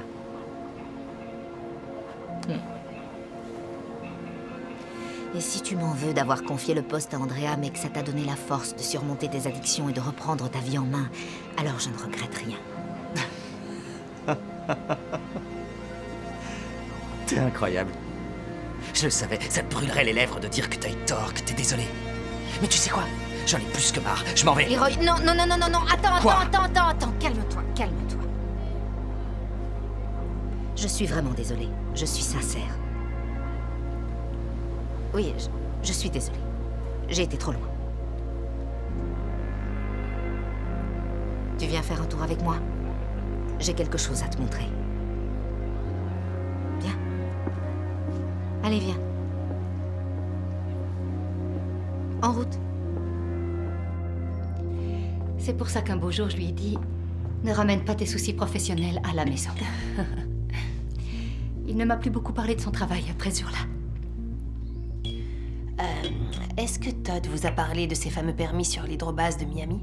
Et si tu m'en veux d'avoir confié le poste à Andrea, mais que ça t'a donné la force de surmonter tes addictions et de reprendre ta vie en main, alors je ne regrette rien.
T'es incroyable. Je le savais, ça te brûlerait les lèvres de dire que t'as eu tort, que t'es désolé. Mais tu sais quoi? J'en ai plus que marre. Je m'en vais.
Leroy, non, attends, calme-toi. Je suis vraiment désolée. Je suis sincère. Oui, je suis désolée. J'ai été trop loin. Tu viens faire un tour avec moi? J'ai quelque chose à te montrer. Viens. Allez, viens. En route.
C'est pour ça qu'un beau jour, je lui ai dit « Ne ramène pas tes soucis professionnels à la maison. » Il ne m'a plus beaucoup parlé de son travail après ce jour-là.
Est-ce que Todd vous a parlé de ses fameux permis sur l'hydrobase de Miami?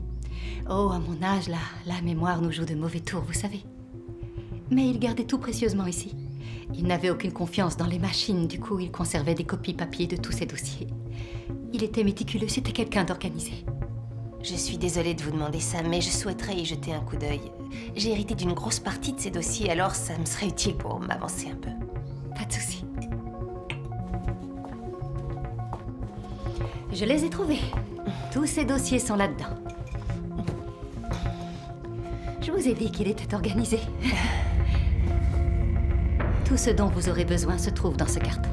Oh, à mon âge, la mémoire nous joue de mauvais tours, vous savez. Mais il gardait tout précieusement ici. Il n'avait aucune confiance dans les machines, du coup, il conservait des copies papier de tous ses dossiers. Il était méticuleux, c'était quelqu'un d'organisé.
Je suis désolée de vous demander ça, mais je souhaiterais y jeter un coup d'œil. J'ai hérité d'une grosse partie de ces dossiers, alors ça me serait utile pour m'avancer un peu.
Pas de souci. Je les ai trouvés. Tous ces dossiers sont là-dedans. Je vous ai dit qu'il était organisé. Tout ce dont vous aurez besoin se trouve dans ce carton.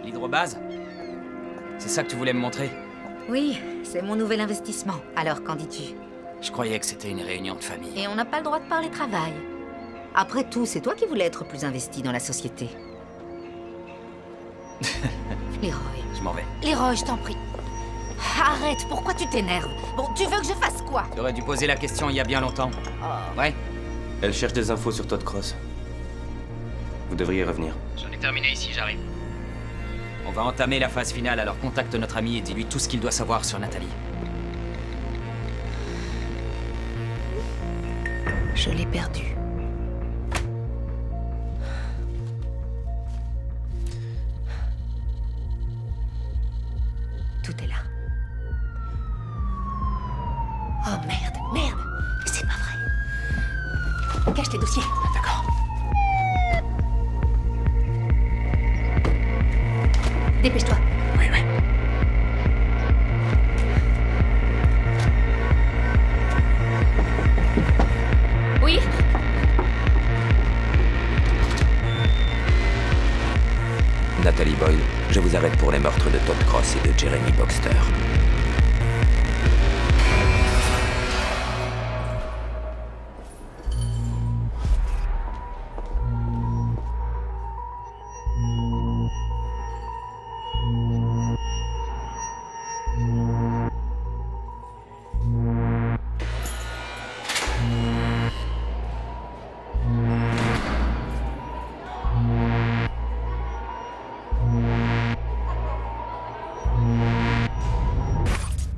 L'hydrobase? C'est ça que tu voulais me montrer?
Oui, c'est mon nouvel investissement. Alors, qu'en dis-tu?
Je croyais que c'était une réunion de famille.
Et on n'a pas le droit de parler travail. Après tout, c'est toi qui voulais être plus investi dans la société. Leroy.
Je m'en vais.
Leroy, je t'en prie. Arrête, pourquoi tu t'énerves? Bon, tu veux que je fasse quoi?
Tu aurais dû poser la question il y a bien longtemps.
Oh.
Ouais?
Elle cherche des infos sur Todd Cross. Vous devriez revenir.
J'en ai terminé ici, j'arrive. On va entamer la phase finale, alors contacte notre ami et dis-lui tout ce qu'il doit savoir sur Nathalie.
Je l'ai perdu.
Tout est là.
Oh merde! C'est pas vrai!
Cache tes dossiers.
D'accord.
Dépêche-toi.
Oui.
Oui?
Nathalie Boyle, je vous arrête pour les meurtres de Todd Cross et de Jeremy Boxter.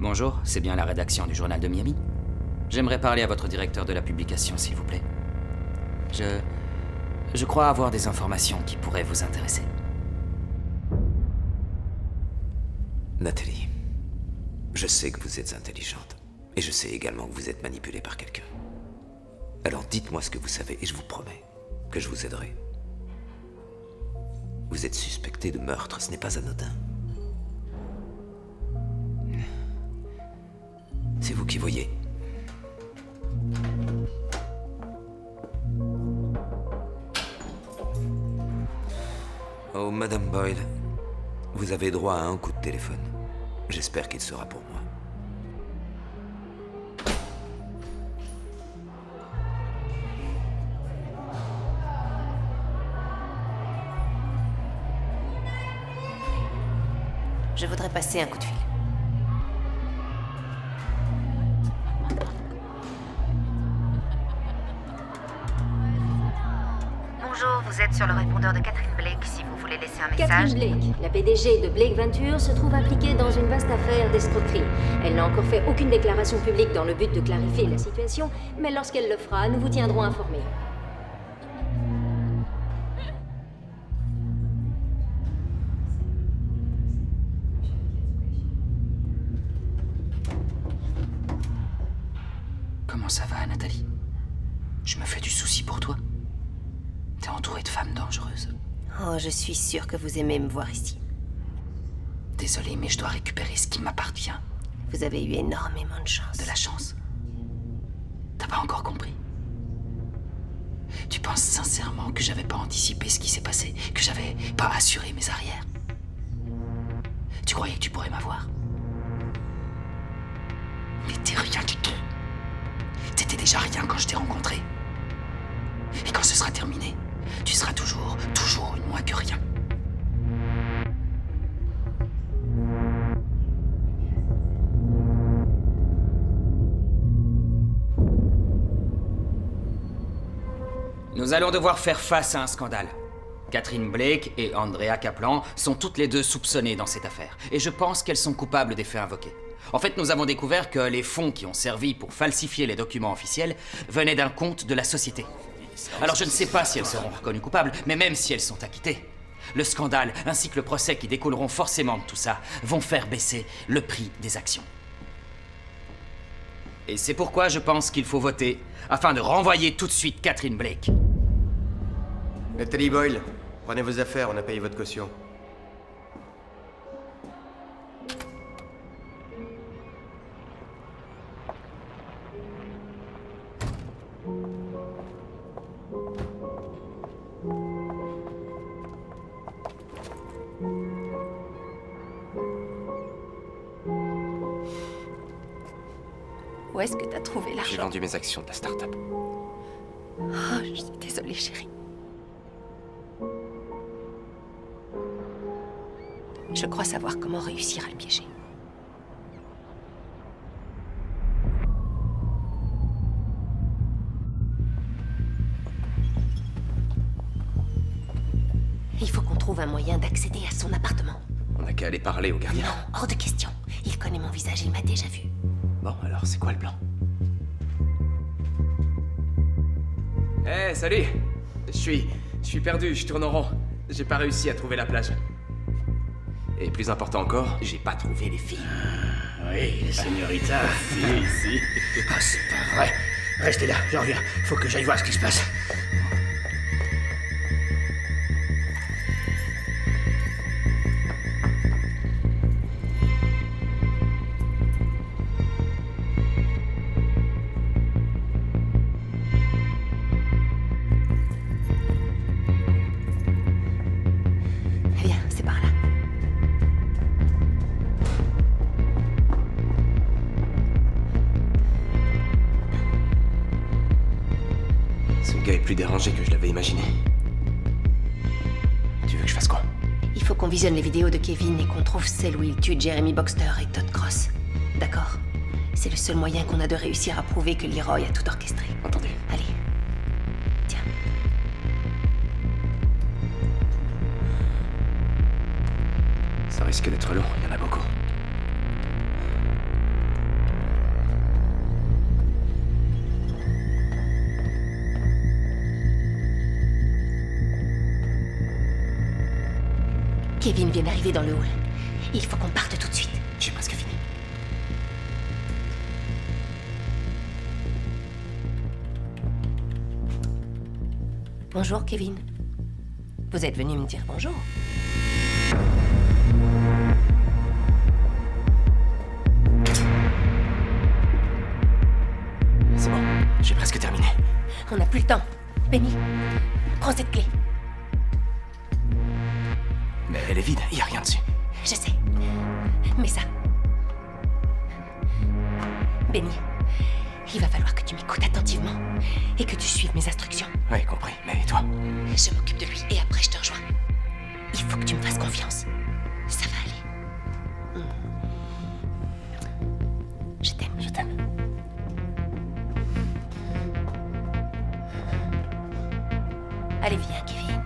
Bonjour, c'est bien la rédaction du journal de Miami? J'aimerais parler à votre directeur de la publication, s'il vous plaît. Je crois avoir des informations qui pourraient vous intéresser.
Nathalie, je sais que vous êtes intelligente. Et je sais également que vous êtes manipulée par quelqu'un. Alors dites-moi ce que vous savez et je vous promets que je vous aiderai. Vous êtes suspecté de meurtre, ce n'est pas anodin. C'est vous qui voyez. Oh, Madame Boyle, vous avez droit à un coup de téléphone. J'espère qu'il sera pour moi.
Je voudrais passer un coup de fil.
Bonjour, vous êtes sur le répondeur de Catherine Blake si vous voulez laisser un message.
Catherine Blake, la PDG de Blake Venture, se trouve impliquée dans une vaste affaire d'escroquerie. Elle n'a encore fait aucune déclaration publique dans le but de clarifier la situation, mais lorsqu'elle le fera, nous vous tiendrons informés.
Comment ça va, Nathalie? Je me fais du souci pour toi. T'es entourée de femmes dangereuses.
Oh, je suis sûre que vous aimez me voir ici.
Désolé, mais je dois récupérer ce qui m'appartient.
Vous avez eu énormément de chance.
De la chance? T'as pas encore compris? Tu penses sincèrement que j'avais pas anticipé ce qui s'est passé? Que j'avais pas assuré mes arrières? Tu croyais que tu pourrais m'avoir? Mais t'es rien du tout. T'étais déjà rien quand je t'ai rencontré. Et quand ce sera terminé, tu seras toujours une moins que rien. Nous allons devoir faire face à un scandale. Catherine Blake et Andrea Kaplan sont toutes les deux soupçonnées dans cette affaire. Et je pense qu'elles sont coupables des faits invoqués. En fait, nous avons découvert que les fonds qui ont servi pour falsifier les documents officiels venaient d'un compte de la société. Alors je ne sais pas si elles seront reconnues coupables, mais même si elles sont acquittées, le scandale ainsi que le procès qui découleront forcément de tout ça vont faire baisser le prix des actions. Et c'est pourquoi je pense qu'il faut voter afin de renvoyer tout de suite Catherine Blake.
Nathalie Boyle, prenez vos affaires, on a payé votre caution.
Où est-ce que t'as trouvé
J'ai
l'argent?
vendu mes actions de la start-up.
Oh, je suis désolée, chérie. Je crois savoir comment réussir à le piéger. Il faut qu'on trouve un moyen d'accéder à son appartement.
On n'a qu'à aller parler au gardien.
Non, hors de question. Il connaît mon visage, il m'a déjà vu.
Bon, alors, c'est quoi le plan? Eh, salut! Je suis perdu, je tourne en rond. J'ai pas réussi à trouver la plage. Et plus important encore, j'ai pas trouvé les filles.
Oui, les señoritas. Si. Ah, c'est pas vrai. Restez là, je reviens. Faut que j'aille voir ce qui se passe.
Viens, c'est par là.
Ce gars est plus dérangé que je l'avais imaginé. Tu veux que je fasse quoi?
Il faut qu'on visionne les vidéos de Kevin et qu'on trouve celle où il tue Jeremy Boxter et Todd Cross. D'accord? C'est le seul moyen qu'on a de réussir à prouver que Leroy a tout orchestré.
Entendu.
Allez. Tiens.
Ça risque d'être long, il y en a beaucoup.
Kevin vient d'arriver dans le hall. Il faut qu'on parte tout de suite.
J'ai presque fini.
Bonjour, Kevin. Vous êtes venu me dire bonjour.
C'est bon, j'ai presque terminé.
On n'a plus le temps. Penny, prends cette clé.
Mais elle est vide, il y a rien dessus.
Je sais. Mets ça. Benny, il va falloir que tu m'écoutes attentivement et que tu suives mes instructions.
Oui, compris. Mais toi?
Je m'occupe de lui et après je te rejoins. Il faut que tu me fasses confiance. Ça va aller. Je t'aime.
Je t'aime.
Allez, viens, Kevin.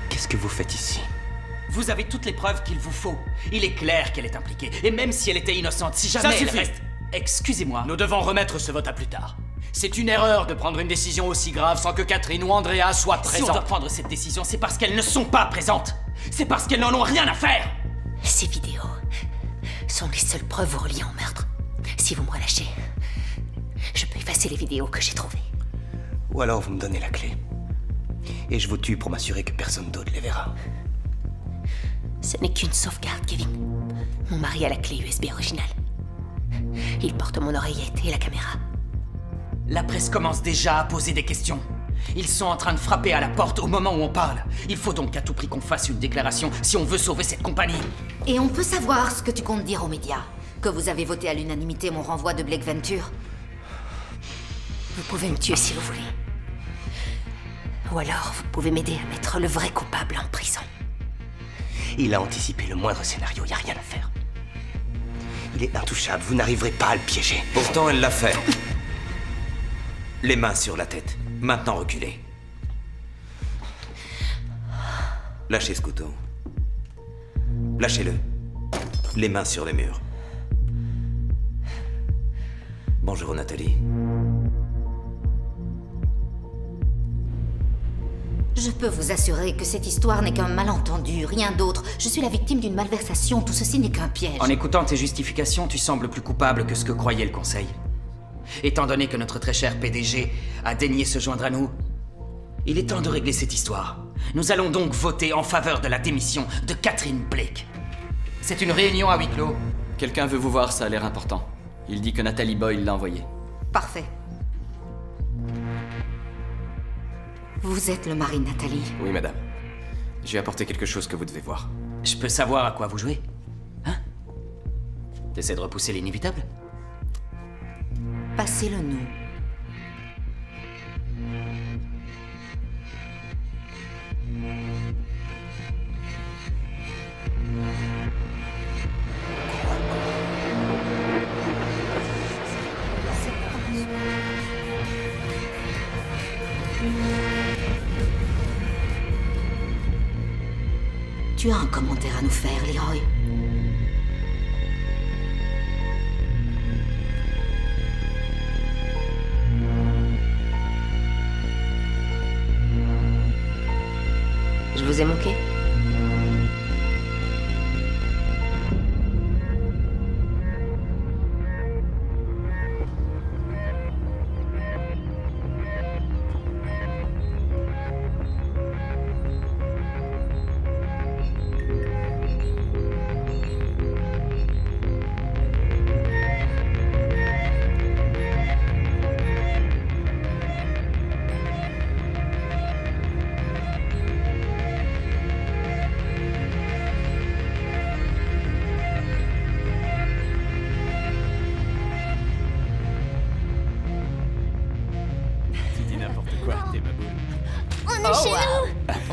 Qu'est-ce que vous faites ici?
Vous avez toutes les preuves qu'il vous faut. Il est clair qu'elle est impliquée. Et même si elle était innocente, si jamais elle reste... Excusez-moi. Nous devons remettre ce vote à plus tard. C'est une erreur de prendre une décision aussi grave sans que Catherine ou Andrea soient présentes. Si on doit prendre cette décision, c'est parce qu'elles ne sont pas présentes. C'est parce qu'elles n'en ont rien à faire.
Ces vidéos sont les seules preuves vous reliant au meurtre. Si vous me relâchez, je peux effacer les vidéos que j'ai trouvées.
Ou alors vous me donnez la clé. Et je vous tue pour m'assurer que personne d'autre les verra.
Ce n'est qu'une sauvegarde, Kevin. Mon mari a la clé USB originale. Il porte mon oreillette et la caméra.
La presse commence déjà à poser des questions. Ils sont en train de frapper à la porte au moment où on parle. Il faut donc à tout prix qu'on fasse une déclaration si on veut sauver cette compagnie.
Et on peut savoir ce que tu comptes dire aux médias? Que vous avez voté à l'unanimité mon renvoi de Blake Venture?
Vous pouvez me tuer si vous voulez. Ou alors, vous pouvez m'aider à mettre le vrai coupable en prison.
Il a anticipé le moindre scénario, y a rien à faire. Il est intouchable, vous n'arriverez pas à le piéger.
Pourtant, elle l'a fait. Les mains sur la tête. Maintenant, reculez. Lâchez ce couteau. Lâchez-le. Les mains sur les murs. Bonjour, Nathalie.
Je peux vous assurer que cette histoire n'est qu'un malentendu, rien d'autre. Je suis la victime d'une malversation, tout ceci n'est qu'un piège.
En écoutant tes justifications, tu sembles plus coupable que ce que croyait le Conseil. Étant donné que notre très cher PDG a daigné se joindre à nous, il est temps de régler cette histoire. Nous allons donc voter en faveur de la démission de Catherine Blake. C'est une réunion à huis clos.
Quelqu'un veut vous voir, ça a l'air important. Il dit que Nathalie Boyle l'a envoyé.
Parfait. Vous êtes le mari de Nathalie.
Oui, madame. J'ai apporté quelque chose que vous devez voir.
Je peux savoir à quoi vous jouez? Hein? T'essaies de repousser l'inévitable?
Passez-le nous. Tu as un commentaire à nous faire, Leroy?
Je vous ai manqué?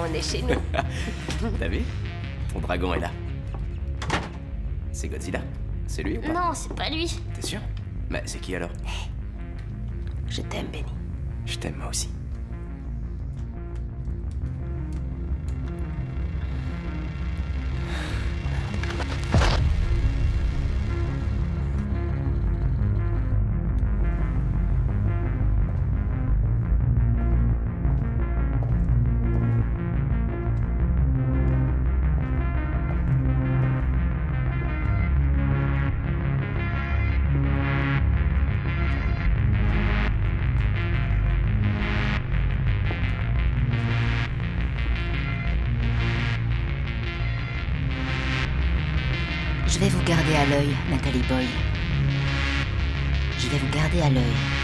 On est chez nous.
T'as vu? Ton dragon est là. C'est Godzilla. C'est lui ou pas?
Non, c'est pas lui.
T'es sûr? Mais c'est qui alors?
Je t'aime, Benny.
Je t'aime moi aussi.
Je vais vous garder à l'œil, Nathalie Boyle. Je vais vous garder à l'œil.